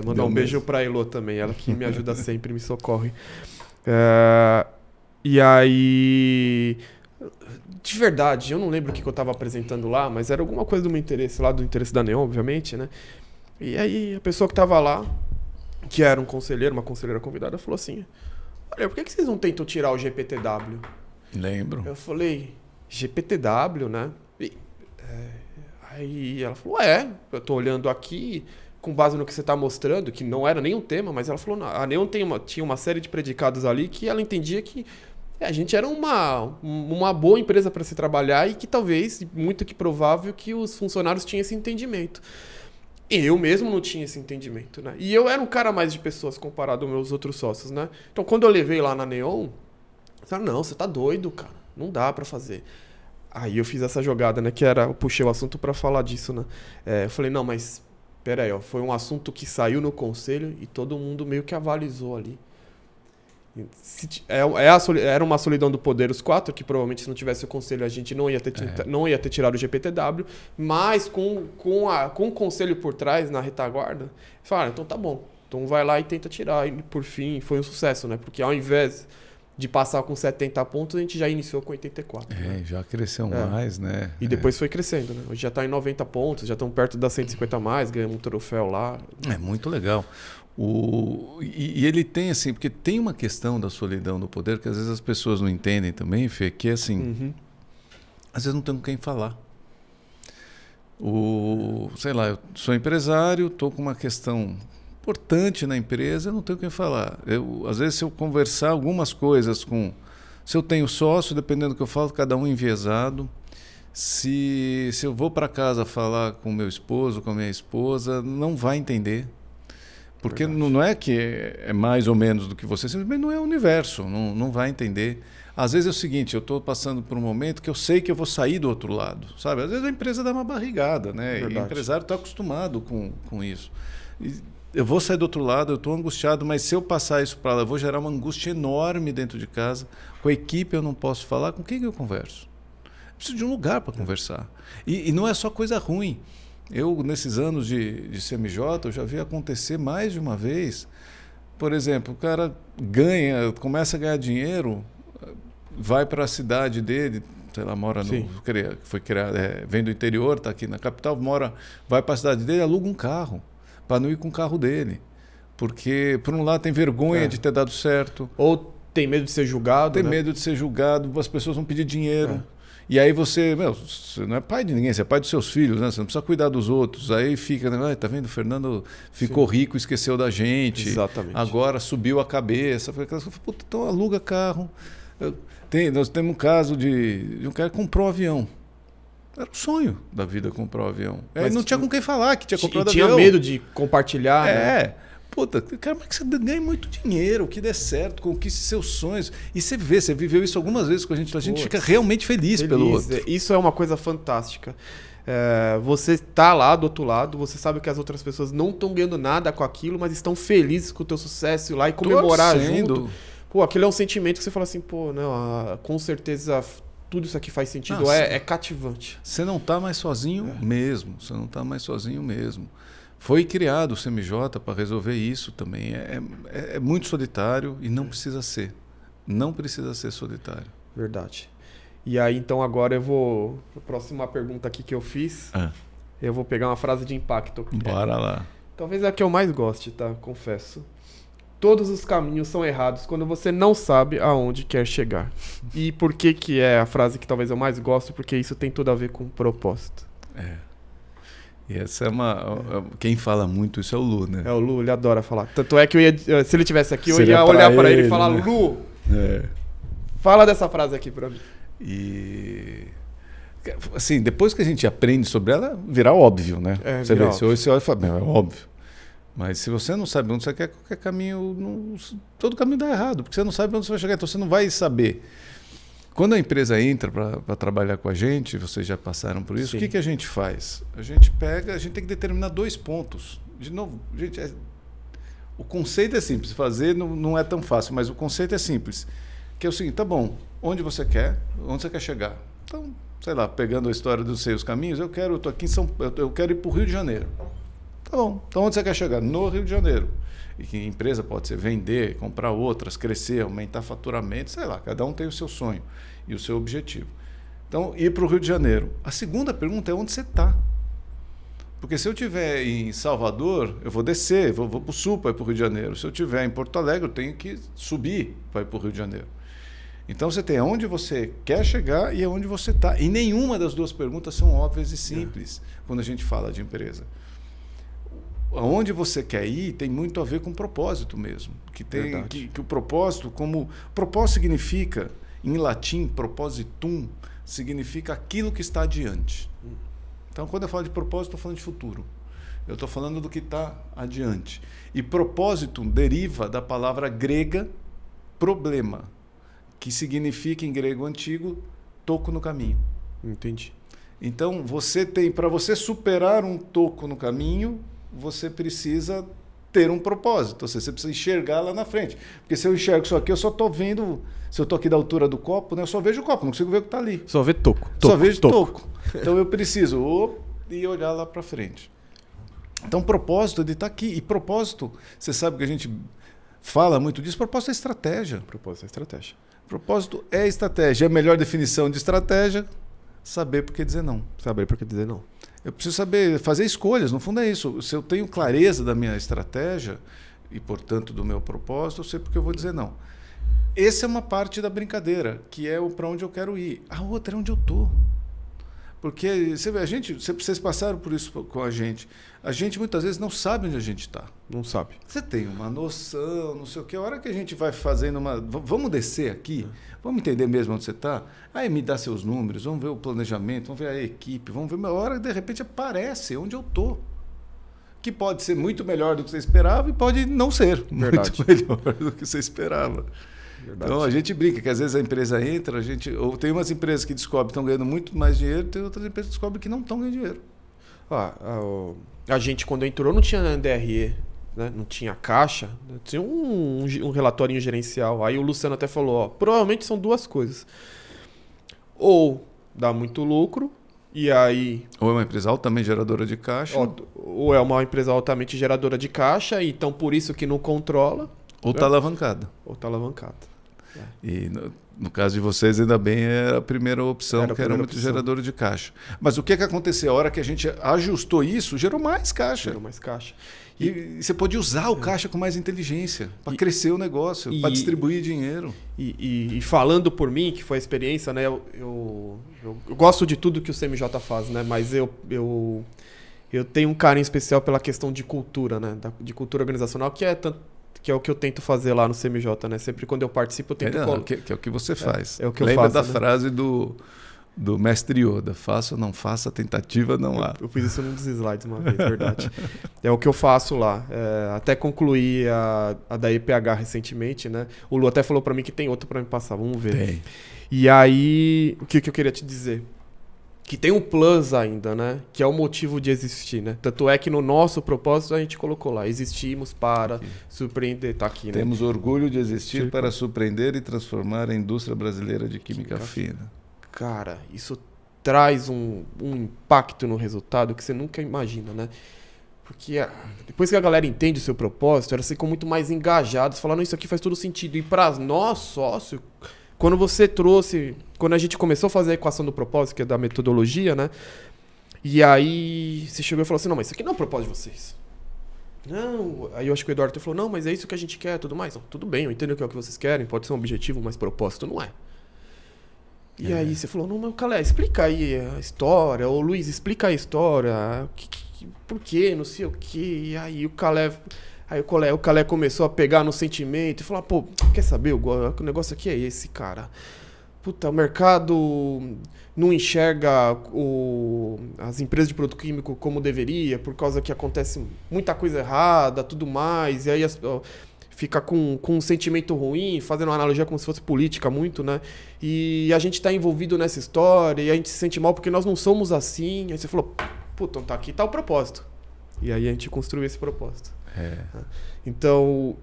Speaker 1: Mandar um beijo para a Elô também, ela que me ajuda sempre, me socorre. E aí, de verdade, eu não lembro o que eu estava apresentando lá, mas era alguma coisa do meu interesse, lá do interesse da Neon, obviamente, né? E aí a pessoa que estava lá, que era um conselheiro, uma conselheira convidada, falou assim: olha, por que vocês não tentam tirar o GPTW?
Speaker 2: Lembro.
Speaker 1: Eu falei, GPTW, né? Aí ela falou, eu tô olhando aqui, com base no que você tá mostrando, que não era nenhum tema, mas ela falou, não, a Neon tinha uma série de predicados ali que ela entendia que a gente era uma boa empresa para se trabalhar e que talvez, muito que provável, que os funcionários tinham esse entendimento. Eu mesmo não tinha esse entendimento, né? E eu era um cara mais de pessoas comparado aos meus outros sócios, né? Então, quando eu levei lá na Neon, eu falei, não, você tá doido, cara. Não dá pra fazer. Aí eu fiz essa jogada, né? Eu puxei o assunto pra falar disso, né? Eu falei, não, mas pera aí, ó. Foi um assunto que saiu no conselho e todo mundo meio que avalizou ali. Era uma solidão do poder os 4, que provavelmente se não tivesse o conselho a gente não ia ter tirado o GPTW, mas com o conselho por trás, na retaguarda, falaram, então tá bom, então vai lá e tenta tirar. E por fim foi um sucesso, né? Porque ao invés de passar com 70 pontos, a gente já iniciou com 84. Né?
Speaker 2: Já cresceu mais, né?
Speaker 1: E depois foi crescendo, né? Hoje já está em 90 pontos, já estamos perto das 150 a mais, ganhamos um troféu lá.
Speaker 2: É muito legal. E ele tem assim, porque tem uma questão da solidão do poder que às vezes as pessoas não entendem também, Fê, que é assim, às vezes não tem com quem falar. Sei lá, eu sou empresário, estou com uma questão importante na empresa, eu não tenho com quem falar. Às vezes se eu conversar algumas coisas se eu tenho sócio, dependendo do que eu falo, cada um enviesado. Se eu vou para casa falar com meu esposo, com a minha esposa, não vai entender. Porque não é que é mais ou menos do que você, simplesmente não é o universo, não vai entender. Às vezes é o seguinte, eu estou passando por um momento que eu sei que eu vou sair do outro lado, sabe? Às vezes a empresa dá uma barrigada, né? E o empresário está acostumado com isso. E eu vou sair do outro lado, eu estou angustiado, mas se eu passar isso para lá, eu vou gerar uma angústia enorme dentro de casa. Com a equipe eu não posso falar, com quem que eu converso? Eu preciso de um lugar para conversar. E não é só coisa ruim. Eu, nesses anos de CMJ, eu já vi acontecer mais de uma vez. Por exemplo, o cara começa a ganhar dinheiro, vai para a cidade dele, sei lá, vem do interior, está aqui na capital, vai para a cidade dele, aluga um carro, para não ir com o carro dele. Porque, por um lado, tem vergonha de ter dado certo.
Speaker 1: Ou tem medo de ser julgado.
Speaker 2: Tem medo de ser julgado, as pessoas vão pedir dinheiro. E aí você não é pai de ninguém, você é pai dos seus filhos, né? Você não precisa cuidar dos outros. Aí fica, né? Tá vendo? O Fernando ficou rico, esqueceu da gente.
Speaker 1: Exatamente.
Speaker 2: Agora subiu a cabeça. Puta, então aluga carro. Nós temos um caso de um cara que comprou um avião. Era o sonho da vida comprar um avião. Aí não tinha com quem falar que tinha comprado avião.
Speaker 1: Tinha medo de compartilhar, né?
Speaker 2: Puta, cara, mas que você ganha muito dinheiro, que dê certo, conquiste seus sonhos. E você viveu isso algumas vezes com a gente fica realmente feliz pelo outro.
Speaker 1: Isso é uma coisa fantástica. Você está lá do outro lado, você sabe que as outras pessoas não estão ganhando nada com aquilo, mas estão felizes com o teu sucesso lá e comemorar junto. Pô, aquilo é um sentimento que você fala assim, pô, não, com certeza tudo isso aqui faz sentido, é cativante.
Speaker 2: Você não está mais sozinho mesmo, você não está mais sozinho mesmo. Foi criado o CMJ para resolver isso também. É muito solitário e não precisa ser. Não precisa ser solitário.
Speaker 1: Verdade. E aí, então, agora eu vou... A próxima pergunta aqui que eu fiz Eu vou pegar uma frase de impacto.
Speaker 2: Bora lá.
Speaker 1: Talvez é a que eu mais goste, tá? Confesso. Todos os caminhos são errados quando você não sabe aonde quer chegar. E por que é a frase que talvez eu mais gosto? Porque isso tem tudo a ver com propósito.
Speaker 2: E essa é quem fala muito isso é o Lu, né?
Speaker 1: É o Lu, ele adora falar. Tanto é que se ele tivesse aqui, eu
Speaker 2: Seria
Speaker 1: ia
Speaker 2: pra
Speaker 1: olhar para ele
Speaker 2: ele,
Speaker 1: e falar,
Speaker 2: né?
Speaker 1: Lu, fala dessa frase aqui pra mim.
Speaker 2: E assim, depois que a gente aprende sobre ela, virá óbvio, né? Você vê, você olha e fala, é óbvio. Mas se você não sabe onde você quer, qualquer caminho, todo caminho dá errado, porque você não sabe onde você vai chegar, então você não vai saber. Quando a empresa entra para trabalhar com a gente, vocês já passaram por isso,
Speaker 1: Sim.
Speaker 2: O que a gente faz? A gente tem que determinar 2 pontos. De novo, gente, o conceito é simples, fazer não é tão fácil, mas o conceito é simples. Que é o seguinte, tá bom, onde você quer chegar? Então, sei lá, pegando a história dos seus caminhos, eu tô aqui em eu quero ir para o Rio de Janeiro. Tá bom, então onde você quer chegar? No Rio de Janeiro. E que empresa pode ser vender, comprar outras, crescer, aumentar faturamento, sei lá, cada um tem o seu sonho e o seu objetivo. Então, ir para o Rio de Janeiro. A segunda pergunta é onde você está. Porque se eu estiver em Salvador, eu vou descer, vou para o sul para ir para o Rio de Janeiro. Se eu estiver em Porto Alegre, eu tenho que subir para ir para o Rio de Janeiro. Então você tem aonde você quer chegar e aonde você está. E nenhuma das 2 perguntas são óbvias e simples quando a gente fala de empresa. Aonde você quer ir tem muito a ver com propósito mesmo. Que o propósito, propósito significa, em latim, propositum, significa aquilo que está adiante. Então, quando eu falo de propósito, estou falando de futuro. Eu estou falando do que está adiante. E propósito deriva da palavra grega problema, que significa, em grego antigo, toco no caminho.
Speaker 1: Entendi.
Speaker 2: Então, para você superar um toco no caminho, você precisa ter um propósito, você precisa enxergar lá na frente. Porque se eu enxergo isso aqui, eu só estou vendo, se eu estou aqui da altura do copo, né, eu só vejo o copo, não consigo ver o que está ali.
Speaker 1: Só vê toco.
Speaker 2: Só vejo toco. Então eu preciso ir olhar lá para frente. Então propósito de estar aqui. E propósito, você sabe que a gente fala muito disso, propósito é estratégia.
Speaker 1: Propósito é estratégia.
Speaker 2: Propósito é estratégia. A melhor definição de estratégia, saber por que dizer não.
Speaker 1: Saber por que dizer não.
Speaker 2: Eu preciso saber fazer escolhas, no fundo é isso. Se eu tenho clareza da minha estratégia e, portanto, do meu propósito, eu sei porque eu vou dizer não. Essa é uma parte da brincadeira, que é para onde eu quero ir. A outra é onde eu estou. Porque você vê, vocês passaram por isso com a gente. A gente muitas vezes não sabe onde a gente está.
Speaker 1: Não sabe.
Speaker 2: Você tem uma noção, não sei o quê. A hora que a gente vai fazendo vamos descer aqui, vamos entender mesmo onde você está. Aí me dá seus números, vamos ver o planejamento, vamos ver a equipe, vamos ver. A hora que de repente aparece onde eu estou. Que pode ser muito melhor do que você esperava e pode não ser muito melhor do que você esperava. Verdade. Então a gente brinca que às vezes a empresa entra, ou tem umas empresas que descobrem que estão ganhando muito mais dinheiro, tem outras empresas que descobrem que não estão ganhando dinheiro.
Speaker 1: A gente, quando entrou, não tinha DRE, né? Não tinha caixa, tinha um relatorinho gerencial. Aí o Luciano até falou, provavelmente são 2 coisas. Ou dá muito lucro, e aí...
Speaker 2: Ou é uma empresa altamente geradora de caixa.
Speaker 1: Ou é uma empresa altamente geradora de caixa, então por isso que não controla.
Speaker 2: Ou está alavancada.
Speaker 1: Ou está alavancada.
Speaker 2: E no caso de vocês, ainda bem, era a primeira opção, que era muito geradora de caixa. Mas o que aconteceu? A hora que a gente ajustou isso, gerou mais caixa.
Speaker 1: Gerou mais caixa.
Speaker 2: E você pode usar o caixa com mais inteligência, para crescer o negócio, para distribuir dinheiro.
Speaker 1: E falando por mim, que foi a experiência, né? Eu gosto de tudo que o CMJ faz, né? Mas eu tenho um carinho especial pela questão de cultura, né? De cultura organizacional, que é o que eu tento fazer lá no CMJ, né? Sempre quando eu participo, eu tento...
Speaker 2: Que é o que você faz.
Speaker 1: É o que eu
Speaker 2: Lembra
Speaker 1: faço,
Speaker 2: da frase do mestre Yoda, faça ou não faça, tentativa não há.
Speaker 1: Eu fiz isso num dos slides uma vez, verdade. É o que eu faço lá. Até concluí a da EPH recentemente, né? O Lu até falou para mim que tem outra para me passar, vamos ver.
Speaker 2: Tem.
Speaker 1: E aí, o que eu queria te dizer? Que tem um plus ainda, né? Que é o motivo de existir, né? Tanto é que no nosso propósito a gente colocou lá, existimos para surpreender, tá aqui, né?
Speaker 2: Temos orgulho de existir para surpreender e transformar a indústria brasileira de química fina.
Speaker 1: Cara, isso traz um impacto no resultado que você nunca imagina, né? Porque depois que a galera entende o seu propósito, elas ficam muito mais engajadas, falando, isso aqui faz todo sentido. E para nós, sócio, quando a gente começou a fazer a equação do propósito, que é da metodologia, né? E aí você chegou e falou assim, não, mas isso aqui não é o propósito de vocês. Não, aí eu acho que o Eduardo falou, não, mas é isso que a gente quer, tudo mais. Não, tudo bem, eu entendo que é o que vocês querem, pode ser um objetivo, mas propósito não é. E aí você falou, não, mas Calé, explica aí a história, ou Luiz, explica a história, por quê, não sei o quê. E aí o Calé começou a pegar no sentimento e falar, pô, quer saber, o negócio aqui é esse, cara. Puta, o mercado não enxerga as empresas de produto químico como deveria, por causa que acontece muita coisa errada, tudo mais, e aí fica com um sentimento ruim, fazendo uma analogia como se fosse política muito, né? E a gente está envolvido nessa história, e a gente se sente mal porque nós não somos assim. Aí você falou, puta, então tá aqui, tá o propósito. E aí a gente construiu esse propósito. Então,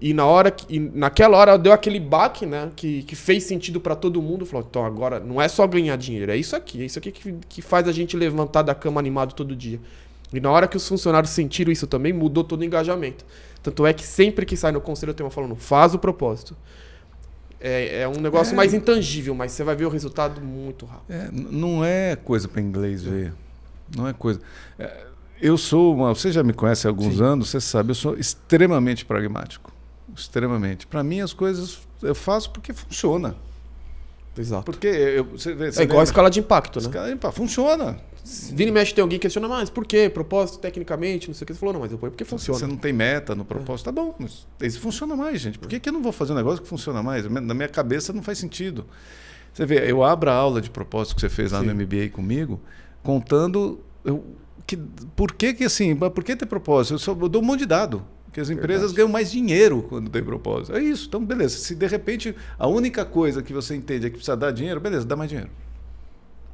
Speaker 1: naquela hora deu aquele baque, né? Que fez sentido para todo mundo. Falou, então agora não é só ganhar dinheiro, é isso aqui que faz a gente levantar da cama animado todo dia. E na hora que os funcionários sentiram isso também, mudou todo o engajamento. Tanto é que sempre que sai no conselho eu tenho falando, faz o propósito. É um negócio mais intangível, mas você vai ver o resultado muito rápido.
Speaker 2: Não é coisa para inglês ver. Não é coisa. Eu sou você já me conhece há alguns anos, você sabe, eu sou extremamente pragmático. Extremamente. Para mim as coisas eu faço porque funciona.
Speaker 1: Exato.
Speaker 2: Porque
Speaker 1: é igual a escala de impacto, né?
Speaker 2: Escala de impacto, funciona.
Speaker 1: Vira e mexe tem alguém que questiona, mas por quê? Propósito, tecnicamente, não sei o que. Você falou, não, mas eu ponho porque funciona.
Speaker 2: Você não tem meta no propósito, tá bom, mas isso funciona mais, gente. Por que eu não vou fazer um negócio que funciona mais? Na minha cabeça não faz sentido. Você vê, eu abro a aula de propósito que você fez lá no MBA comigo, contando por que ter propósito? Eu dou um monte de dado. Porque as empresas ganham mais dinheiro quando tem propósito. É isso. Então, beleza. Se de repente a única coisa que você entende é que precisa dar dinheiro, beleza, dá mais dinheiro.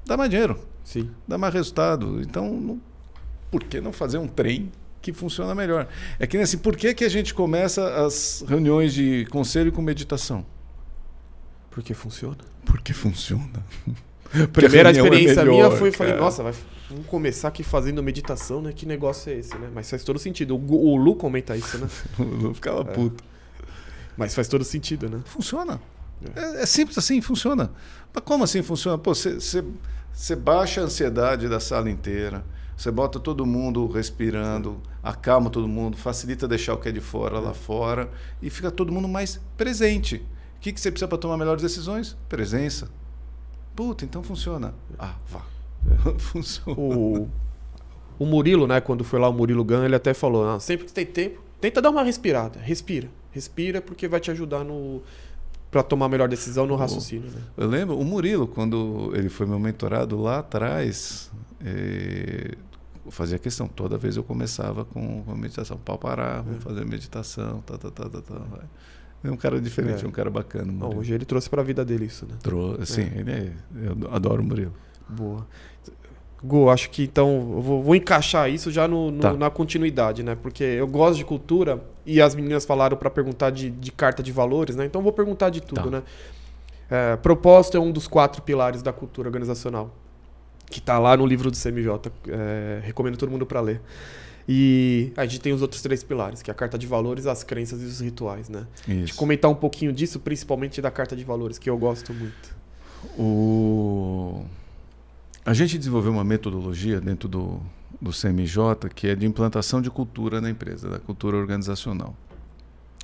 Speaker 2: Dá mais dinheiro.
Speaker 1: Sim.
Speaker 2: Dá mais resultado. Então, por que não fazer um trem que funciona melhor? É que nem assim, por que a gente começa as reuniões de conselho com meditação?
Speaker 1: Porque funciona.
Speaker 2: Porque funciona.
Speaker 1: Primeira experiência minha foi, falei, nossa, vamos começar aqui fazendo meditação, né? Que negócio é esse, né? Mas faz todo sentido. O Lu comenta isso, né?
Speaker 2: O Lu ficava puto.
Speaker 1: Mas faz todo sentido, né?
Speaker 2: Funciona. É simples assim, funciona. Mas como assim funciona? Pô, você baixa a ansiedade da sala inteira, você bota todo mundo respirando, acalma todo mundo, facilita deixar o que é de fora lá fora e fica todo mundo mais presente. O que você precisa para tomar melhores decisões? Presença. Puta, então funciona. Vá. Funciona.
Speaker 1: O Murilo, né? Quando foi lá o Murilo Gun, ele até falou, sempre que tem tempo, tenta dar uma respirada. Respira porque vai te ajudar para tomar a melhor decisão no raciocínio. Né?
Speaker 2: Eu lembro, o Murilo, quando ele foi meu mentorado lá atrás, eu fazia questão, toda vez eu começava com a meditação. Pau parar, vamos fazer meditação, É um cara diferente, um cara bacana.
Speaker 1: Hoje ele trouxe para a vida dele isso, né?
Speaker 2: Sim, eu adoro o Murilo.
Speaker 1: Boa. Gu, acho que então eu vou encaixar isso já na continuidade, né? Porque eu gosto de cultura e as meninas falaram para perguntar de carta de valores, né? Então eu vou perguntar de tudo, né? Propósito é um dos 4 pilares da cultura organizacional, que está lá no livro do CMJ. Recomendo todo mundo para ler. E a gente tem os outros 3 pilares, que é a carta de valores, as crenças e os rituais, né? De comentar um pouquinho disso, principalmente da carta de valores, que eu gosto muito.
Speaker 2: A gente desenvolveu uma metodologia dentro do CMJ que é de implantação de cultura na empresa, da cultura organizacional.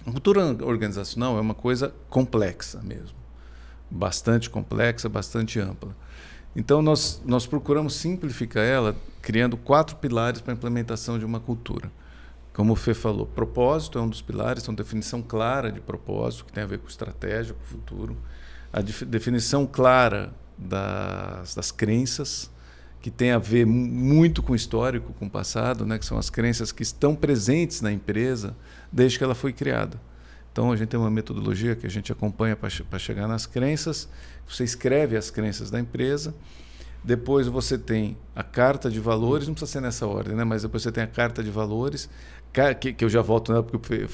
Speaker 2: A cultura organizacional é uma coisa complexa mesmo, bastante complexa, bastante ampla. Então, nós procuramos simplificar ela criando 4 pilares para a implementação de uma cultura. Como o Fê falou, propósito é um dos pilares, então definição clara de propósito, que tem a ver com estratégia, com o futuro. A definição clara das crenças, que tem a ver muito com o histórico, com o passado, né? Que são as crenças que estão presentes na empresa desde que ela foi criada. Então, a gente tem uma metodologia que a gente acompanha para chegar nas crenças. Você escreve as crenças da empresa. Depois você tem a carta de valores, não precisa ser nessa ordem, né? Mas depois você tem a carta de valores, que eu já volto nela porque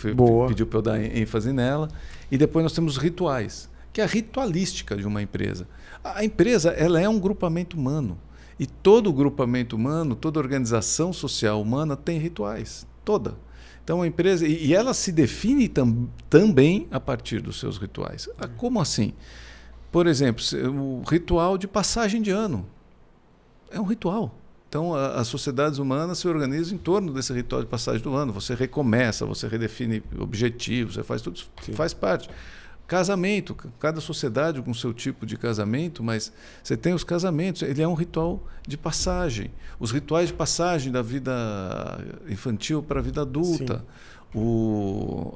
Speaker 2: pediu para eu dar ênfase nela. E depois nós temos os rituais, que é a ritualística de uma empresa. A empresa ela é um grupamento humano. E todo grupamento humano, toda organização social humana tem rituais. Toda. Então a empresa, e ela se define também a partir dos seus rituais. Como assim? Por exemplo, o ritual de passagem de ano. É um ritual. Então, as sociedades humanas se organizam em torno desse ritual de passagem do ano. Você recomeça, você redefine objetivos, você faz tudo, faz parte. Casamento, cada sociedade com seu tipo de casamento, mas você tem os casamentos, ele é um ritual de passagem. Os rituais de passagem da vida infantil para a vida adulta.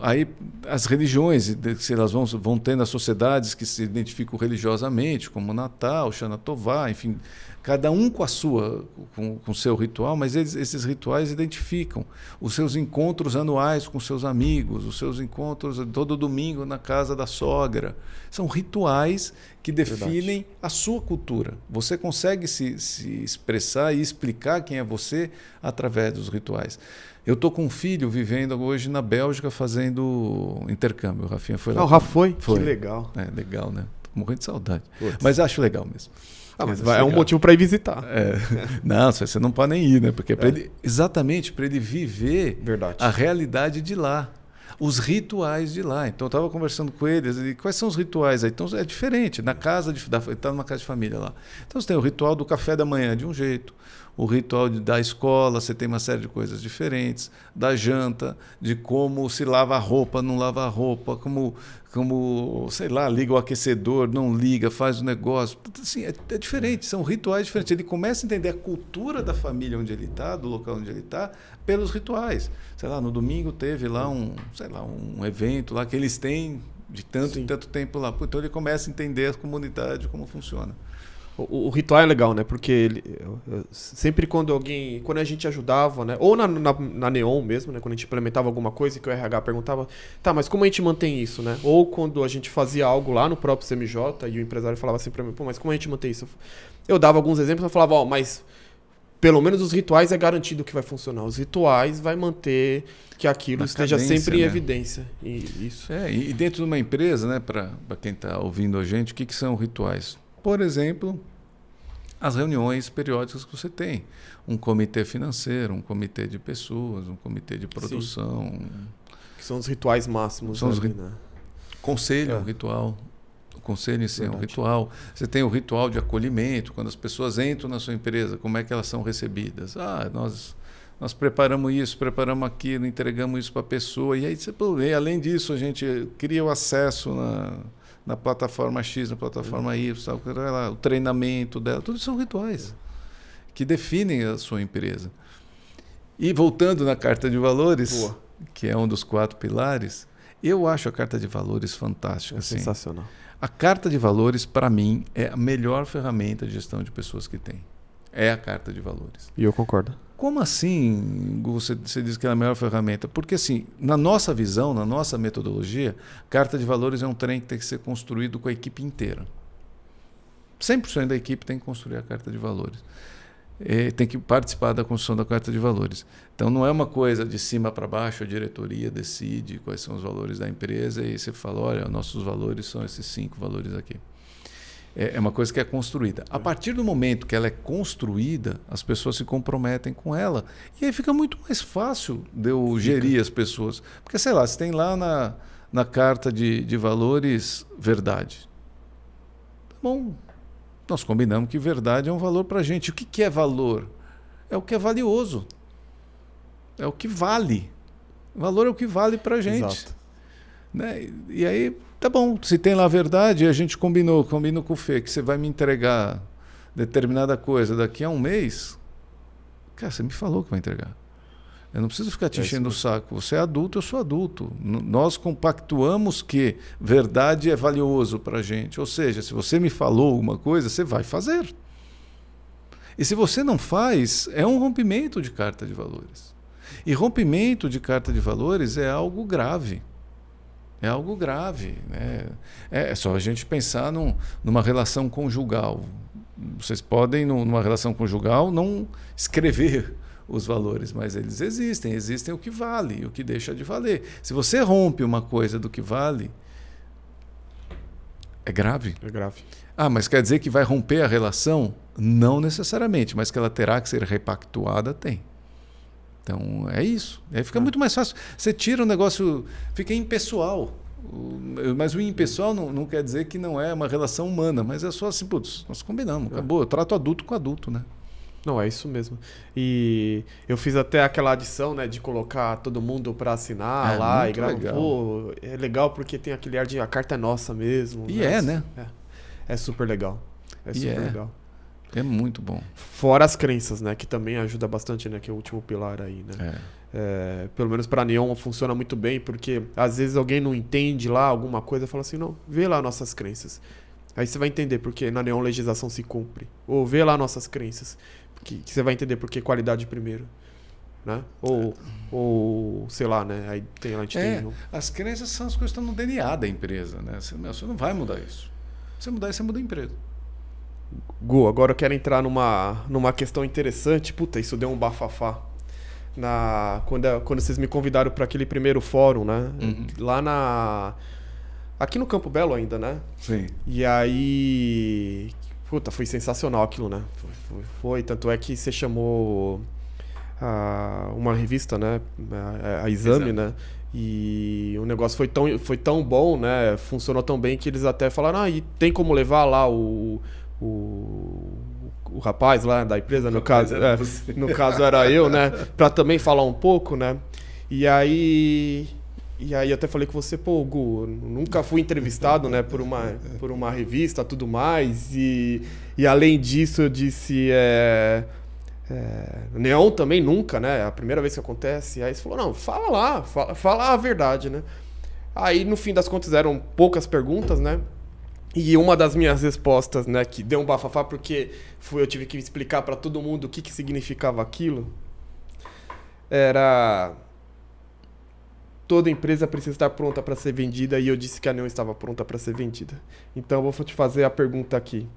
Speaker 2: Aí as religiões, se elas vão tendo as sociedades que se identificam religiosamente, como Natal, Shana Tová, enfim, cada um com a sua, com o seu ritual, mas esses rituais identificam os seus encontros anuais com seus amigos, os seus encontros todo domingo na casa da sogra. São rituais que definem a sua cultura. Você consegue se expressar e explicar quem é você através dos rituais. Eu estou com um filho vivendo hoje na Bélgica fazendo intercâmbio. O Rafinha foi lá.
Speaker 1: O Rafa foi?
Speaker 2: Foi.
Speaker 1: Que legal.
Speaker 2: É legal, né? Tô morrendo de saudade.
Speaker 1: Putz.
Speaker 2: Mas acho legal mesmo.
Speaker 1: Mas é um motivo para ir visitar.
Speaker 2: Não, você não pode nem ir, né? Porque exatamente para ele viver a realidade de lá. Os rituais de lá. Então eu estava conversando com eles, e quais são os rituais aí? Então é diferente. Na casa está numa casa de família lá. Então você tem o ritual do café da manhã de um jeito, o ritual da escola, você tem uma série de coisas diferentes, da janta, de como se lava a roupa, não lava a roupa, como sei lá, liga o aquecedor, não liga, faz o negócio. Assim, é diferente, são rituais diferentes. Ele começa a entender a cultura da família onde ele está, do local onde ele está, pelos rituais. Sei lá, no domingo teve lá um evento lá que eles têm de tanto em tanto tempo lá. Então ele começa a entender a comunidade, como funciona.
Speaker 1: O ritual é legal, né? Porque sempre quando a gente ajudava, né? Ou na Neon mesmo, né? Quando a gente implementava alguma coisa que o RH perguntava, tá, mas como a gente mantém isso, né? Ou quando a gente fazia algo lá no próprio CMJ e o empresário falava assim pra mim, pô, mas como a gente mantém isso? Eu dava alguns exemplos e falava, mas pelo menos os rituais é garantido que vai funcionar. Os rituais vai manter que aquilo esteja sempre em evidência.
Speaker 2: E dentro de uma empresa, né? Para quem está ouvindo a gente, o que são rituais? Por exemplo, as reuniões periódicas que você tem. Um comitê financeiro, um comitê de pessoas, um comitê de produção.
Speaker 1: Sim. Que são os rituais máximos. Né?
Speaker 2: Conselho é um ritual. O conselho em si é um ritual. Você tem o ritual de acolhimento, quando as pessoas entram na sua empresa, como é que elas são recebidas? Nós preparamos isso, preparamos aquilo, entregamos isso para a pessoa. E aí, além disso, a gente cria o acesso na plataforma X, na plataforma Y, o treinamento dela, tudo são rituais que definem a sua empresa. E voltando na Carta de Valores, que é um dos 4 pilares, eu acho a Carta de Valores fantástica.
Speaker 1: Sensacional.
Speaker 2: A Carta de Valores, para mim, é a melhor ferramenta de gestão de pessoas que tem. É a Carta de Valores.
Speaker 1: E eu concordo.
Speaker 2: Como assim você diz que é a melhor ferramenta? Porque, assim, na nossa visão, na nossa metodologia, Carta de Valores é um trem que tem que ser construído com a equipe inteira. 100% da equipe tem que construir a Carta de Valores. Tem que participar da construção da Carta de Valores. Então, não é uma coisa de cima para baixo, a diretoria decide quais são os valores da empresa e você fala, olha, nossos valores são esses 5 valores aqui. É uma coisa que é construída. A partir do momento que ela é construída, as pessoas se comprometem com ela. E aí fica muito mais fácil de eu gerir as pessoas. Porque, sei lá, você tem lá na Carta de Valores verdade. Tá bom, nós combinamos que verdade é um valor para a gente. O que é valor? É o que é valioso. É o que vale. O valor é o que vale para a gente.
Speaker 1: Exato.
Speaker 2: Né? E aí... Tá bom, se tem lá a verdade, a gente combina com o Fê que você vai me entregar determinada coisa daqui a um mês. Cara, você me falou que vai entregar. Eu não preciso ficar te enchendo o saco. Você é adulto, eu sou adulto. Nós compactuamos que verdade é valioso para a gente. Ou seja, se você me falou alguma coisa, você vai fazer. E se você não faz, é um rompimento de Carta de Valores. E rompimento de Carta de Valores é algo grave. É algo grave. Né? É só a gente pensar numa relação conjugal. Vocês podem, numa relação conjugal, não escrever os valores, mas eles existem. Existem o que vale e o que deixa de valer. Se você rompe uma coisa do que vale, é grave.
Speaker 1: É grave.
Speaker 2: Mas quer dizer que vai romper a relação? Não necessariamente, mas que ela terá que ser repactuada, tem. Então, é isso. Aí fica muito mais fácil. Você tira o negócio, fica impessoal. Mas o impessoal não quer dizer que não é uma relação humana, mas é só assim, putz, nós combinamos, acabou. Eu trato adulto com adulto, né?
Speaker 1: Não, é isso mesmo. E eu fiz até aquela adição, né, de colocar todo mundo para assinar lá e gravar. Pô, é legal porque tem aquele ar de a carta é nossa mesmo.
Speaker 2: E
Speaker 1: né? É super legal. É super legal.
Speaker 2: É muito bom.
Speaker 1: Fora as crenças, né, que também ajuda bastante, né, que é o último pilar aí, né. Pelo menos para Neon funciona muito bem, porque às vezes alguém não entende lá alguma coisa e fala assim, não, vê lá nossas crenças. Aí você vai entender porque na Neon legislação se cumpre. Ou vê lá nossas crenças, que você vai entender porque qualidade primeiro. Né? Ou sei lá, né? Aí tem, a gente tem...
Speaker 2: As crenças são as coisas que estão no DNA da empresa, né? Você não vai mudar isso. Se você mudar isso, você muda a empresa.
Speaker 1: Gu, agora eu quero entrar numa questão interessante. Puta, isso deu um bafafá. Quando vocês me convidaram para aquele primeiro fórum, né? Lá aqui no Campo Belo ainda, né?
Speaker 2: Sim.
Speaker 1: E aí... Puta, foi sensacional aquilo, né? Foi. Tanto é que você chamou uma revista, né? A Exame, né? E o negócio foi tão bom, né? Funcionou tão bem que eles até falaram, e tem como levar lá o rapaz lá da empresa, no caso era eu, né? Pra também falar um pouco, né? E aí eu até falei com você, pô, Gu, nunca fui entrevistado, né, por uma revista, tudo mais, e além disso eu disse, Neon também nunca, né, a primeira vez que acontece. Aí você falou, não, fala lá, fala a verdade, né. Aí no fim das contas eram poucas perguntas, né, e uma das minhas respostas, né, que deu um bafafá porque eu tive que explicar para todo mundo o que significava aquilo, era... Toda empresa precisa estar pronta para ser vendida, e eu disse que a Neon estava pronta para ser vendida. Então eu vou te fazer a pergunta aqui,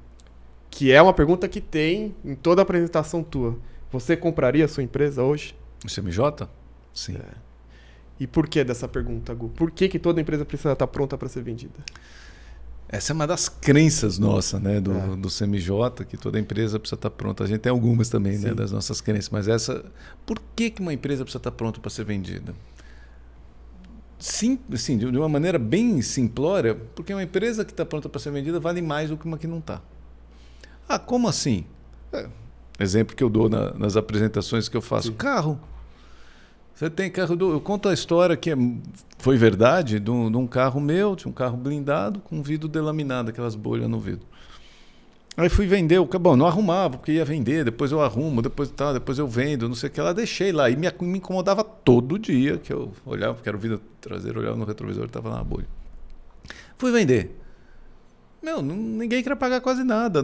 Speaker 1: que é uma pergunta que tem em toda a apresentação tua. Você compraria a sua empresa hoje?
Speaker 2: O CMJ? Sim.
Speaker 1: E por que dessa pergunta, Gu? Por que toda empresa precisa estar pronta para ser vendida?
Speaker 2: Essa é uma das crenças nossas, né, do CMJ, que toda empresa precisa estar pronta. A gente tem algumas também, né, das nossas crenças, mas por que uma empresa precisa estar pronta para ser vendida? Sim, assim, de uma maneira bem simplória, porque uma empresa que está pronta para ser vendida vale mais do que uma que não está. Como assim? Exemplo que eu dou nas apresentações que eu faço. Sim. Carro. Você tem carro... Eu conto a história que foi verdade de um carro meu, de um carro blindado com vidro delaminado, aquelas bolhas no vidro. Aí fui vender o carro. Bom, não arrumava, porque ia vender, depois eu arrumo, depois eu vendo, não sei o que lá, deixei lá. E me incomodava todo dia que eu olhava, porque era o vidro traseiro, olhava no retrovisor e estava lá na bolha. Fui vender. Ninguém queria pagar quase nada.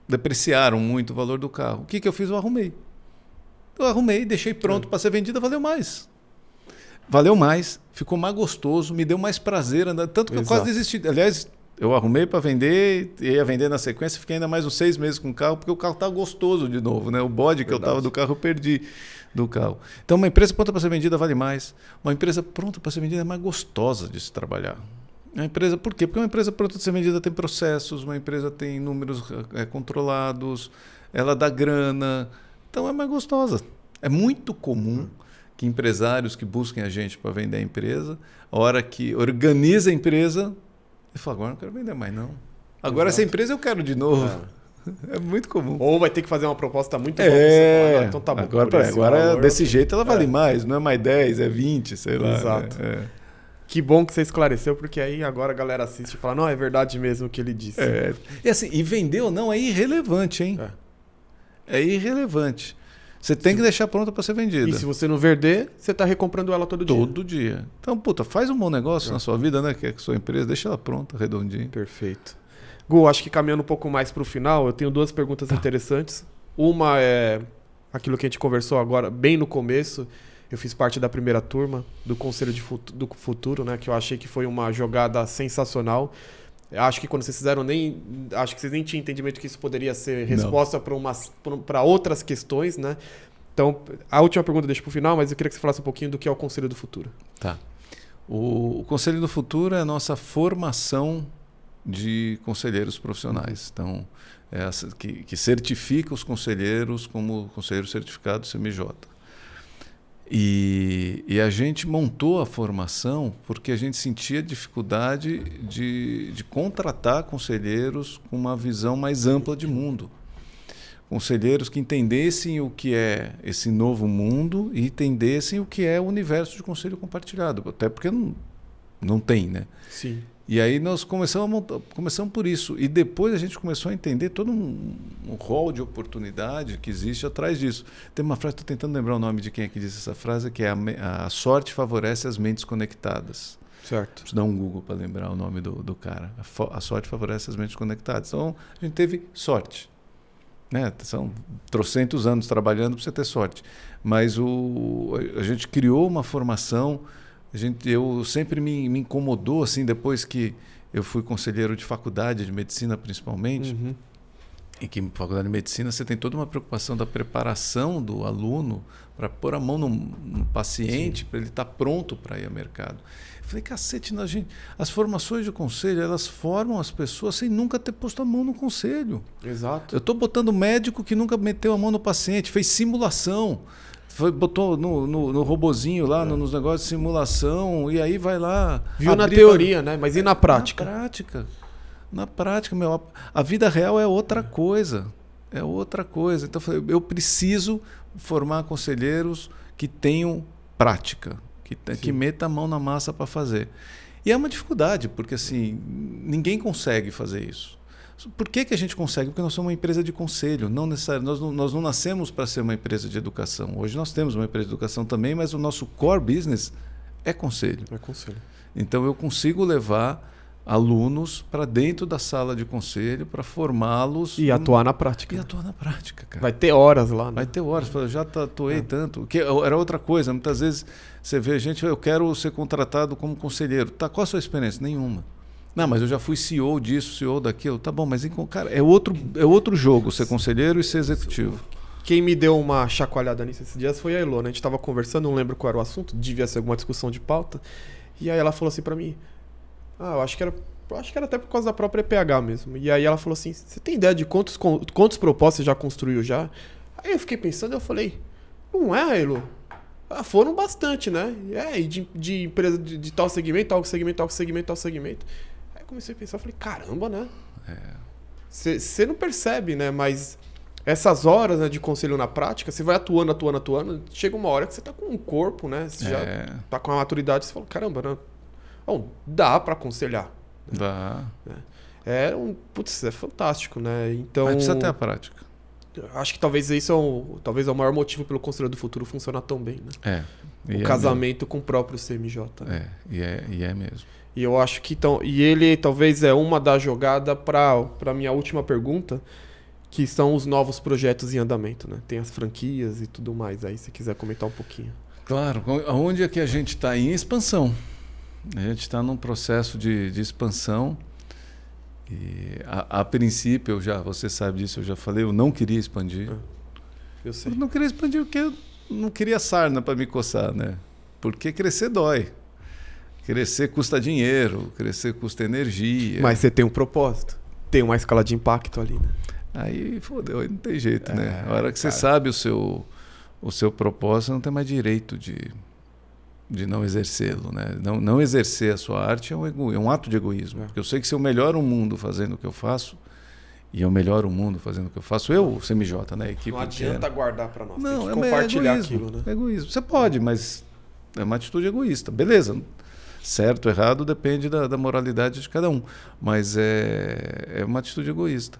Speaker 2: Depreciaram muito o valor do carro. O que eu fiz? Eu arrumei, deixei pronto para ser vendida, valeu mais. Valeu mais, ficou mais gostoso, me deu mais prazer andar. Tanto que eu quase desisti. Aliás, eu arrumei para vender, ia vender na sequência, fiquei ainda mais uns 6 meses com o carro, porque o carro estava gostoso de novo, né? O bode que eu estava do carro, eu perdi do carro. Então, uma empresa pronta para ser vendida vale mais. Uma empresa pronta para ser vendida é mais gostosa de se trabalhar. Por quê? Porque uma empresa pronta para ser vendida tem processos, uma empresa tem números controlados, ela dá grana, então é mais gostosa. É muito comum que empresários que busquem a gente para vender a empresa, a hora que organiza a empresa, ele fala, agora não quero vender mais não. Agora essa empresa eu quero de novo. É muito comum.
Speaker 1: Ou vai ter que fazer uma proposta muito boa. Você fala, então tá bom.
Speaker 2: Agora desse jeito ela vale mais, não é mais 10, é 20, sei lá.
Speaker 1: Exato. Que bom que você esclareceu, porque aí agora a galera assiste e fala, não, é verdade mesmo o que ele disse.
Speaker 2: E assim, e vender ou não é irrelevante, hein? É irrelevante. Você tem que deixar pronta para ser vendida.
Speaker 1: E se você não vender, você está recomprando ela todo dia.
Speaker 2: Todo dia. Então, faz um bom negócio na sua vida, né? Que é a sua empresa, deixa ela pronta, redondinha.
Speaker 1: Perfeito. Gu, acho que caminhando um pouco mais para o final, eu tenho 2 perguntas interessantes. Uma é aquilo que a gente conversou agora, bem no começo. Eu fiz parte da primeira turma do Conselho do Futuro, né? Que eu achei que foi uma jogada sensacional. Acho que quando vocês fizeram, acho que vocês nem tinham entendimento que isso poderia ser resposta para outras questões, né? Então, a última pergunta eu deixo para o final, mas eu queria que você falasse um pouquinho do que é o Conselho do Futuro.
Speaker 2: Tá. O Conselho do Futuro é a nossa formação de conselheiros profissionais. Então, que certifica os conselheiros como conselheiro certificado CMJ. E a gente montou a formação porque a gente sentia dificuldade de contratar conselheiros com uma visão mais ampla de mundo. conselheiros que entendessem o que é esse novo mundo e entendessem o que é o universo de conselho compartilhado, até porque não tem, né?
Speaker 1: Sim.
Speaker 2: E aí nós começamos por isso. E depois a gente começou a entender todo um rol de oportunidade que existe atrás disso. Tem uma frase, estou tentando lembrar o nome de quem é que disse essa frase, que é a sorte favorece as mentes conectadas.
Speaker 1: Certo.
Speaker 2: Preciso dar um Google para lembrar o nome do cara. A sorte favorece as mentes conectadas. Então a gente teve sorte. Né? São trocentos anos trabalhando para você ter sorte. Mas a gente criou uma formação... Eu sempre me incomodou, assim, depois que eu fui conselheiro de faculdade de medicina, principalmente, e que em faculdade de medicina você tem toda uma preocupação da preparação do aluno para pôr a mão no paciente, para ele estar pronto para ir ao mercado. Eu falei, cacete, as formações de conselho, elas formam as pessoas sem nunca ter posto a mão no conselho.
Speaker 1: Exato.
Speaker 2: Eu estou botando médico que nunca meteu a mão no paciente, fez simulação. Botou no robozinho lá, nos negócios de simulação, e aí vai lá...
Speaker 1: Viu na teoria, né? Mas e na prática?
Speaker 2: Na prática, a vida real é outra coisa. É outra coisa. Então, eu preciso formar conselheiros que tenham prática, que metam a mão na massa para fazer. E é uma dificuldade, porque assim, ninguém consegue fazer isso. Por que a gente consegue? Porque nós somos uma empresa de conselho, não necessariamente. Nós não nascemos para ser uma empresa de educação. Hoje nós temos uma empresa de educação também, mas o nosso core business é conselho.
Speaker 1: É conselho.
Speaker 2: Então eu consigo levar alunos para dentro da sala de conselho para formá-los.
Speaker 1: E atuar na prática.
Speaker 2: E atuar na prática, cara.
Speaker 1: Vai ter horas lá, né?
Speaker 2: Vai ter horas. Eu já atuei tanto. Que era outra coisa. Muitas vezes você vê gente, eu quero ser contratado como conselheiro. Tá, qual a sua experiência? Nenhuma. Não, mas eu já fui CEO disso, CEO daquilo. Tá bom, mas cara, é outro jogo ser conselheiro e ser executivo.
Speaker 1: Quem me deu uma chacoalhada nisso esses dias foi a Elô, né? A gente estava conversando, não lembro qual era o assunto, devia ser alguma discussão de pauta. E aí ela falou assim para mim, eu acho que era até por causa da própria EPH mesmo. E aí ela falou assim, você tem ideia de quantos propósitos você já construiu já? Aí eu fiquei pensando, eu falei, não é, Elô? Foram bastante, né? E de empresa de tal segmento, tal segmento, tal segmento, tal segmento. Aí comecei a pensar, falei, caramba, né? Você não percebe, né? Mas essas horas, né, de conselho na prática, você vai atuando, chega uma hora que você tá com um corpo, né? Você já tá com a maturidade, você fala, caramba, né? Bom, dá para aconselhar. Né?
Speaker 2: Dá.
Speaker 1: Putz, é fantástico, né? Então,
Speaker 2: mas precisa ter a prática.
Speaker 1: Acho que talvez isso é o maior motivo pelo Conselheiro do Futuro funcionar tão bem, né? O casamento com o próprio CMJ. Né?
Speaker 2: E é mesmo.
Speaker 1: E eu acho que e ele talvez é uma da jogada para minha última pergunta, que são os novos projetos em andamento, né? Tem as franquias e tudo mais. Aí se quiser comentar um pouquinho.
Speaker 2: Claro. Onde é que a gente está? Em expansão. A gente está num processo de expansão. E a princípio, você sabe disso, eu já falei, eu não queria expandir.
Speaker 1: Eu sei.
Speaker 2: Eu não queria expandir porque eu não queria sarna para me coçar, né? Porque crescer dói. Crescer custa dinheiro, crescer custa energia.
Speaker 1: Mas você tem um propósito, tem uma escala de impacto ali, né?
Speaker 2: Aí, fodeu, aí não tem jeito, né? A hora que você sabe o seu propósito, você não tem mais direito de não exercê-lo, né? Não exercer a sua arte é um ato de egoísmo. Porque eu sei que se eu melhoro o mundo fazendo o que eu faço, e eu melhoro o mundo fazendo o que eu faço, o CMJ, né? A equipe
Speaker 1: não adianta guardar para nós,
Speaker 2: não,
Speaker 1: tem que compartilhar
Speaker 2: egoísmo,
Speaker 1: aquilo, né?
Speaker 2: É egoísmo. Você pode, mas é uma atitude egoísta. Beleza, certo, errado, depende da moralidade de cada um. Mas é uma atitude egoísta.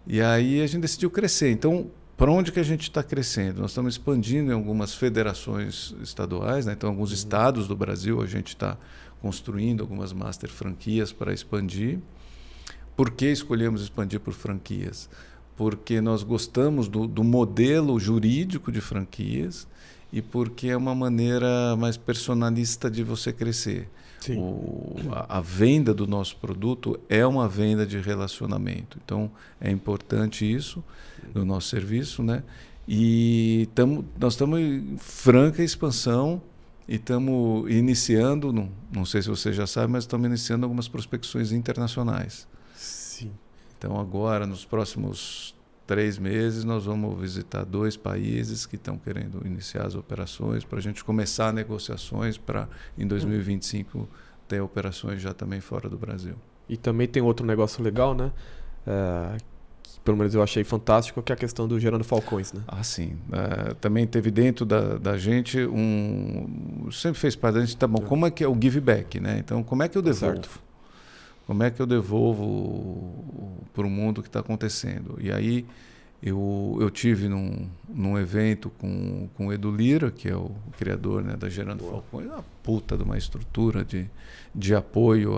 Speaker 2: E aí a gente decidiu crescer. Então, para onde que a gente está crescendo? Nós estamos expandindo em algumas federações estaduais, né? Então, alguns estados do Brasil, a gente está construindo algumas master franquias para expandir. Por que escolhemos expandir por franquias? Porque nós gostamos do modelo jurídico de franquias e porque é uma maneira mais personalista de você crescer. A venda do nosso produto é uma venda de relacionamento. Então, é importante isso do nosso serviço, né? E nós estamos em franca expansão e estamos iniciando, não sei se você já sabe, mas estamos iniciando algumas prospecções internacionais.
Speaker 1: Sim.
Speaker 2: Então, agora, nos próximos 3 meses, nós vamos visitar 2 países que estão querendo iniciar as operações para a gente começar negociações para, em 2025, ter operações já também fora do Brasil.
Speaker 1: E também tem outro negócio legal, né? pelo menos eu achei fantástico, que é a questão do Gerando Falcões, né?
Speaker 2: Ah, sim. Também teve dentro da gente sempre fez parte da gente, tá bom, como é que é o give back, né? Então, como é que eu devolvo?
Speaker 1: Certo.
Speaker 2: Como é que eu devolvo para o mundo que está acontecendo? E aí eu tive num evento com o Edu Lira, que é o criador, né, da Gerando Falcões, uma puta de uma estrutura de apoio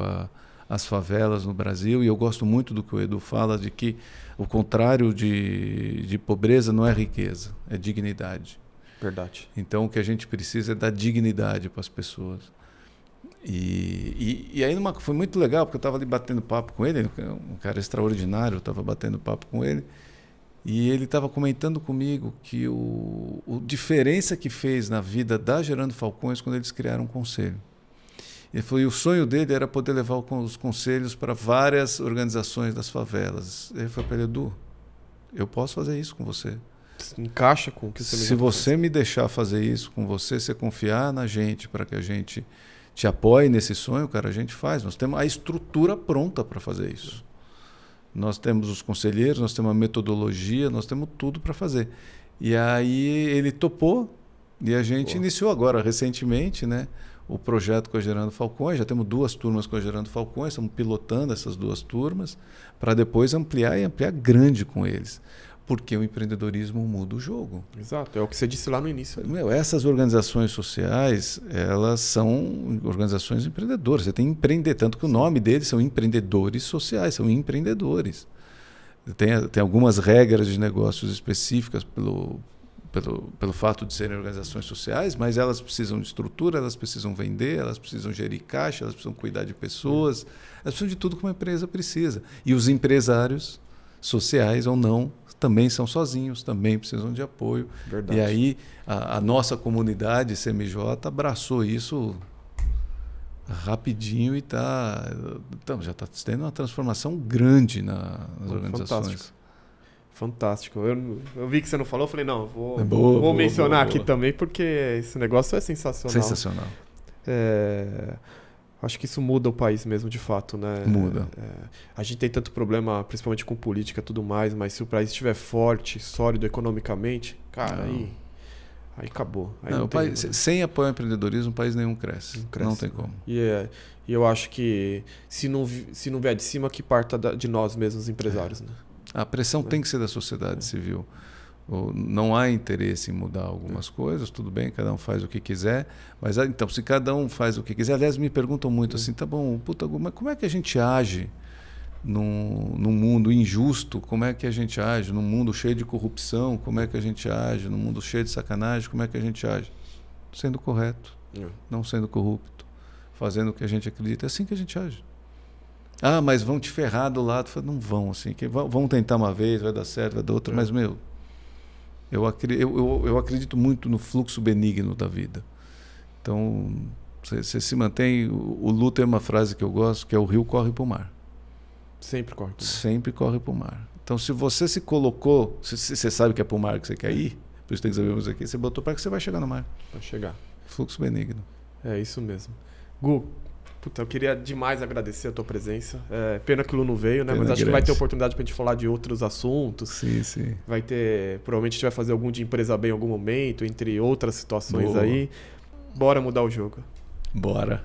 Speaker 2: às favelas no Brasil. E eu gosto muito do que o Edu fala, de que o contrário de pobreza não é riqueza, é dignidade.
Speaker 1: Verdade.
Speaker 2: Então o que a gente precisa é dar dignidade para as pessoas. E aí foi muito legal, porque eu estava ali batendo papo com ele, um cara extraordinário, eu estava batendo papo com ele, e ele estava comentando comigo que a diferença que fez na vida da Gerando Falcões quando eles criaram um conselho. Ele falou, e o sonho dele era poder levar os conselhos para várias organizações das favelas. Ele falou para ele, Edu, eu posso fazer isso com você.
Speaker 1: Encaixa com o que você me
Speaker 2: Se você me deixar fazer isso com você, você confiar na gente para que a gente te apoie nesse sonho, cara, a gente faz. Nós temos a estrutura pronta para fazer isso. Nós temos os conselheiros, nós temos a metodologia, nós temos tudo para fazer. E aí ele topou e a gente iniciou agora, recentemente, né, o projeto com a Gerando Falcões. Já temos 2 turmas com a Gerando Falcões, estamos pilotando essas 2 turmas para depois ampliar grande com eles. Porque o empreendedorismo muda o jogo.
Speaker 1: Exato, é o que você disse lá no início.
Speaker 2: Essas organizações sociais, elas são organizações empreendedoras. Você tem empreender, tanto que o nome deles são empreendedores sociais, são empreendedores. Tem algumas regras de negócios específicas pelo fato de serem organizações sociais, mas elas precisam de estrutura, elas precisam vender, elas precisam gerir caixa, elas precisam cuidar de pessoas, elas precisam de tudo que uma empresa precisa. E os empresários, sociais ou não, também são sozinhos, também precisam de apoio.
Speaker 1: Verdade.
Speaker 2: E aí a nossa comunidade CMJ abraçou isso rapidinho e já está tendo uma transformação grande nas organizações.
Speaker 1: Fantástico. Eu vi que você não falou, eu falei, não, vou mencionar aqui também, porque esse negócio é sensacional.
Speaker 2: Sensacional.
Speaker 1: Acho que isso muda o país mesmo, de fato, né?
Speaker 2: Muda.
Speaker 1: A gente tem tanto problema, principalmente com política e tudo mais, mas se o país estiver forte, sólido economicamente, cara, aí acabou. Aí não tem,
Speaker 2: sem apoio ao empreendedorismo, o país nenhum cresce. Não tem como.
Speaker 1: E eu acho que se não vier de cima, que parta de nós mesmos, empresários, né?
Speaker 2: A pressão tem que ser da sociedade civil. Não há interesse em mudar algumas coisas, tudo bem, cada um faz o que quiser, mas então, se cada um faz o que quiser, aliás, me perguntam muito assim, tá bom, mas como é que a gente age num mundo injusto? Como é que a gente age num mundo cheio de corrupção? Como é que a gente age num mundo cheio de sacanagem? Como é que a gente age? Sendo correto, não sendo corrupto, fazendo o que a gente acredita. É assim que a gente age. Ah, mas vão te ferrar do lado. Não vão, assim, vão tentar uma vez, vai dar certo, vai dar outra, mas, eu acredito muito no fluxo benigno da vida. Então, você se mantém... O Lu tem uma frase que eu gosto, que é: o rio corre para o mar.
Speaker 1: Sempre corre para o mar.
Speaker 2: Sempre corre para o mar. Então, se você se colocou... Se você sabe que é para o mar que você quer ir, por isso tem que saber aqui, você botou para que você vai chegar no mar.
Speaker 1: Vai chegar.
Speaker 2: Fluxo benigno.
Speaker 1: É isso mesmo. Gu, eu queria demais agradecer a tua presença. Pena que o Lu não veio, né? Mas acho que vai ter oportunidade pra gente falar de outros assuntos.
Speaker 2: Sim, sim.
Speaker 1: Vai ter... Provavelmente a gente vai fazer algum de empresa bem em algum momento, entre outras situações. Boa. Aí. Bora mudar o jogo.
Speaker 2: Bora.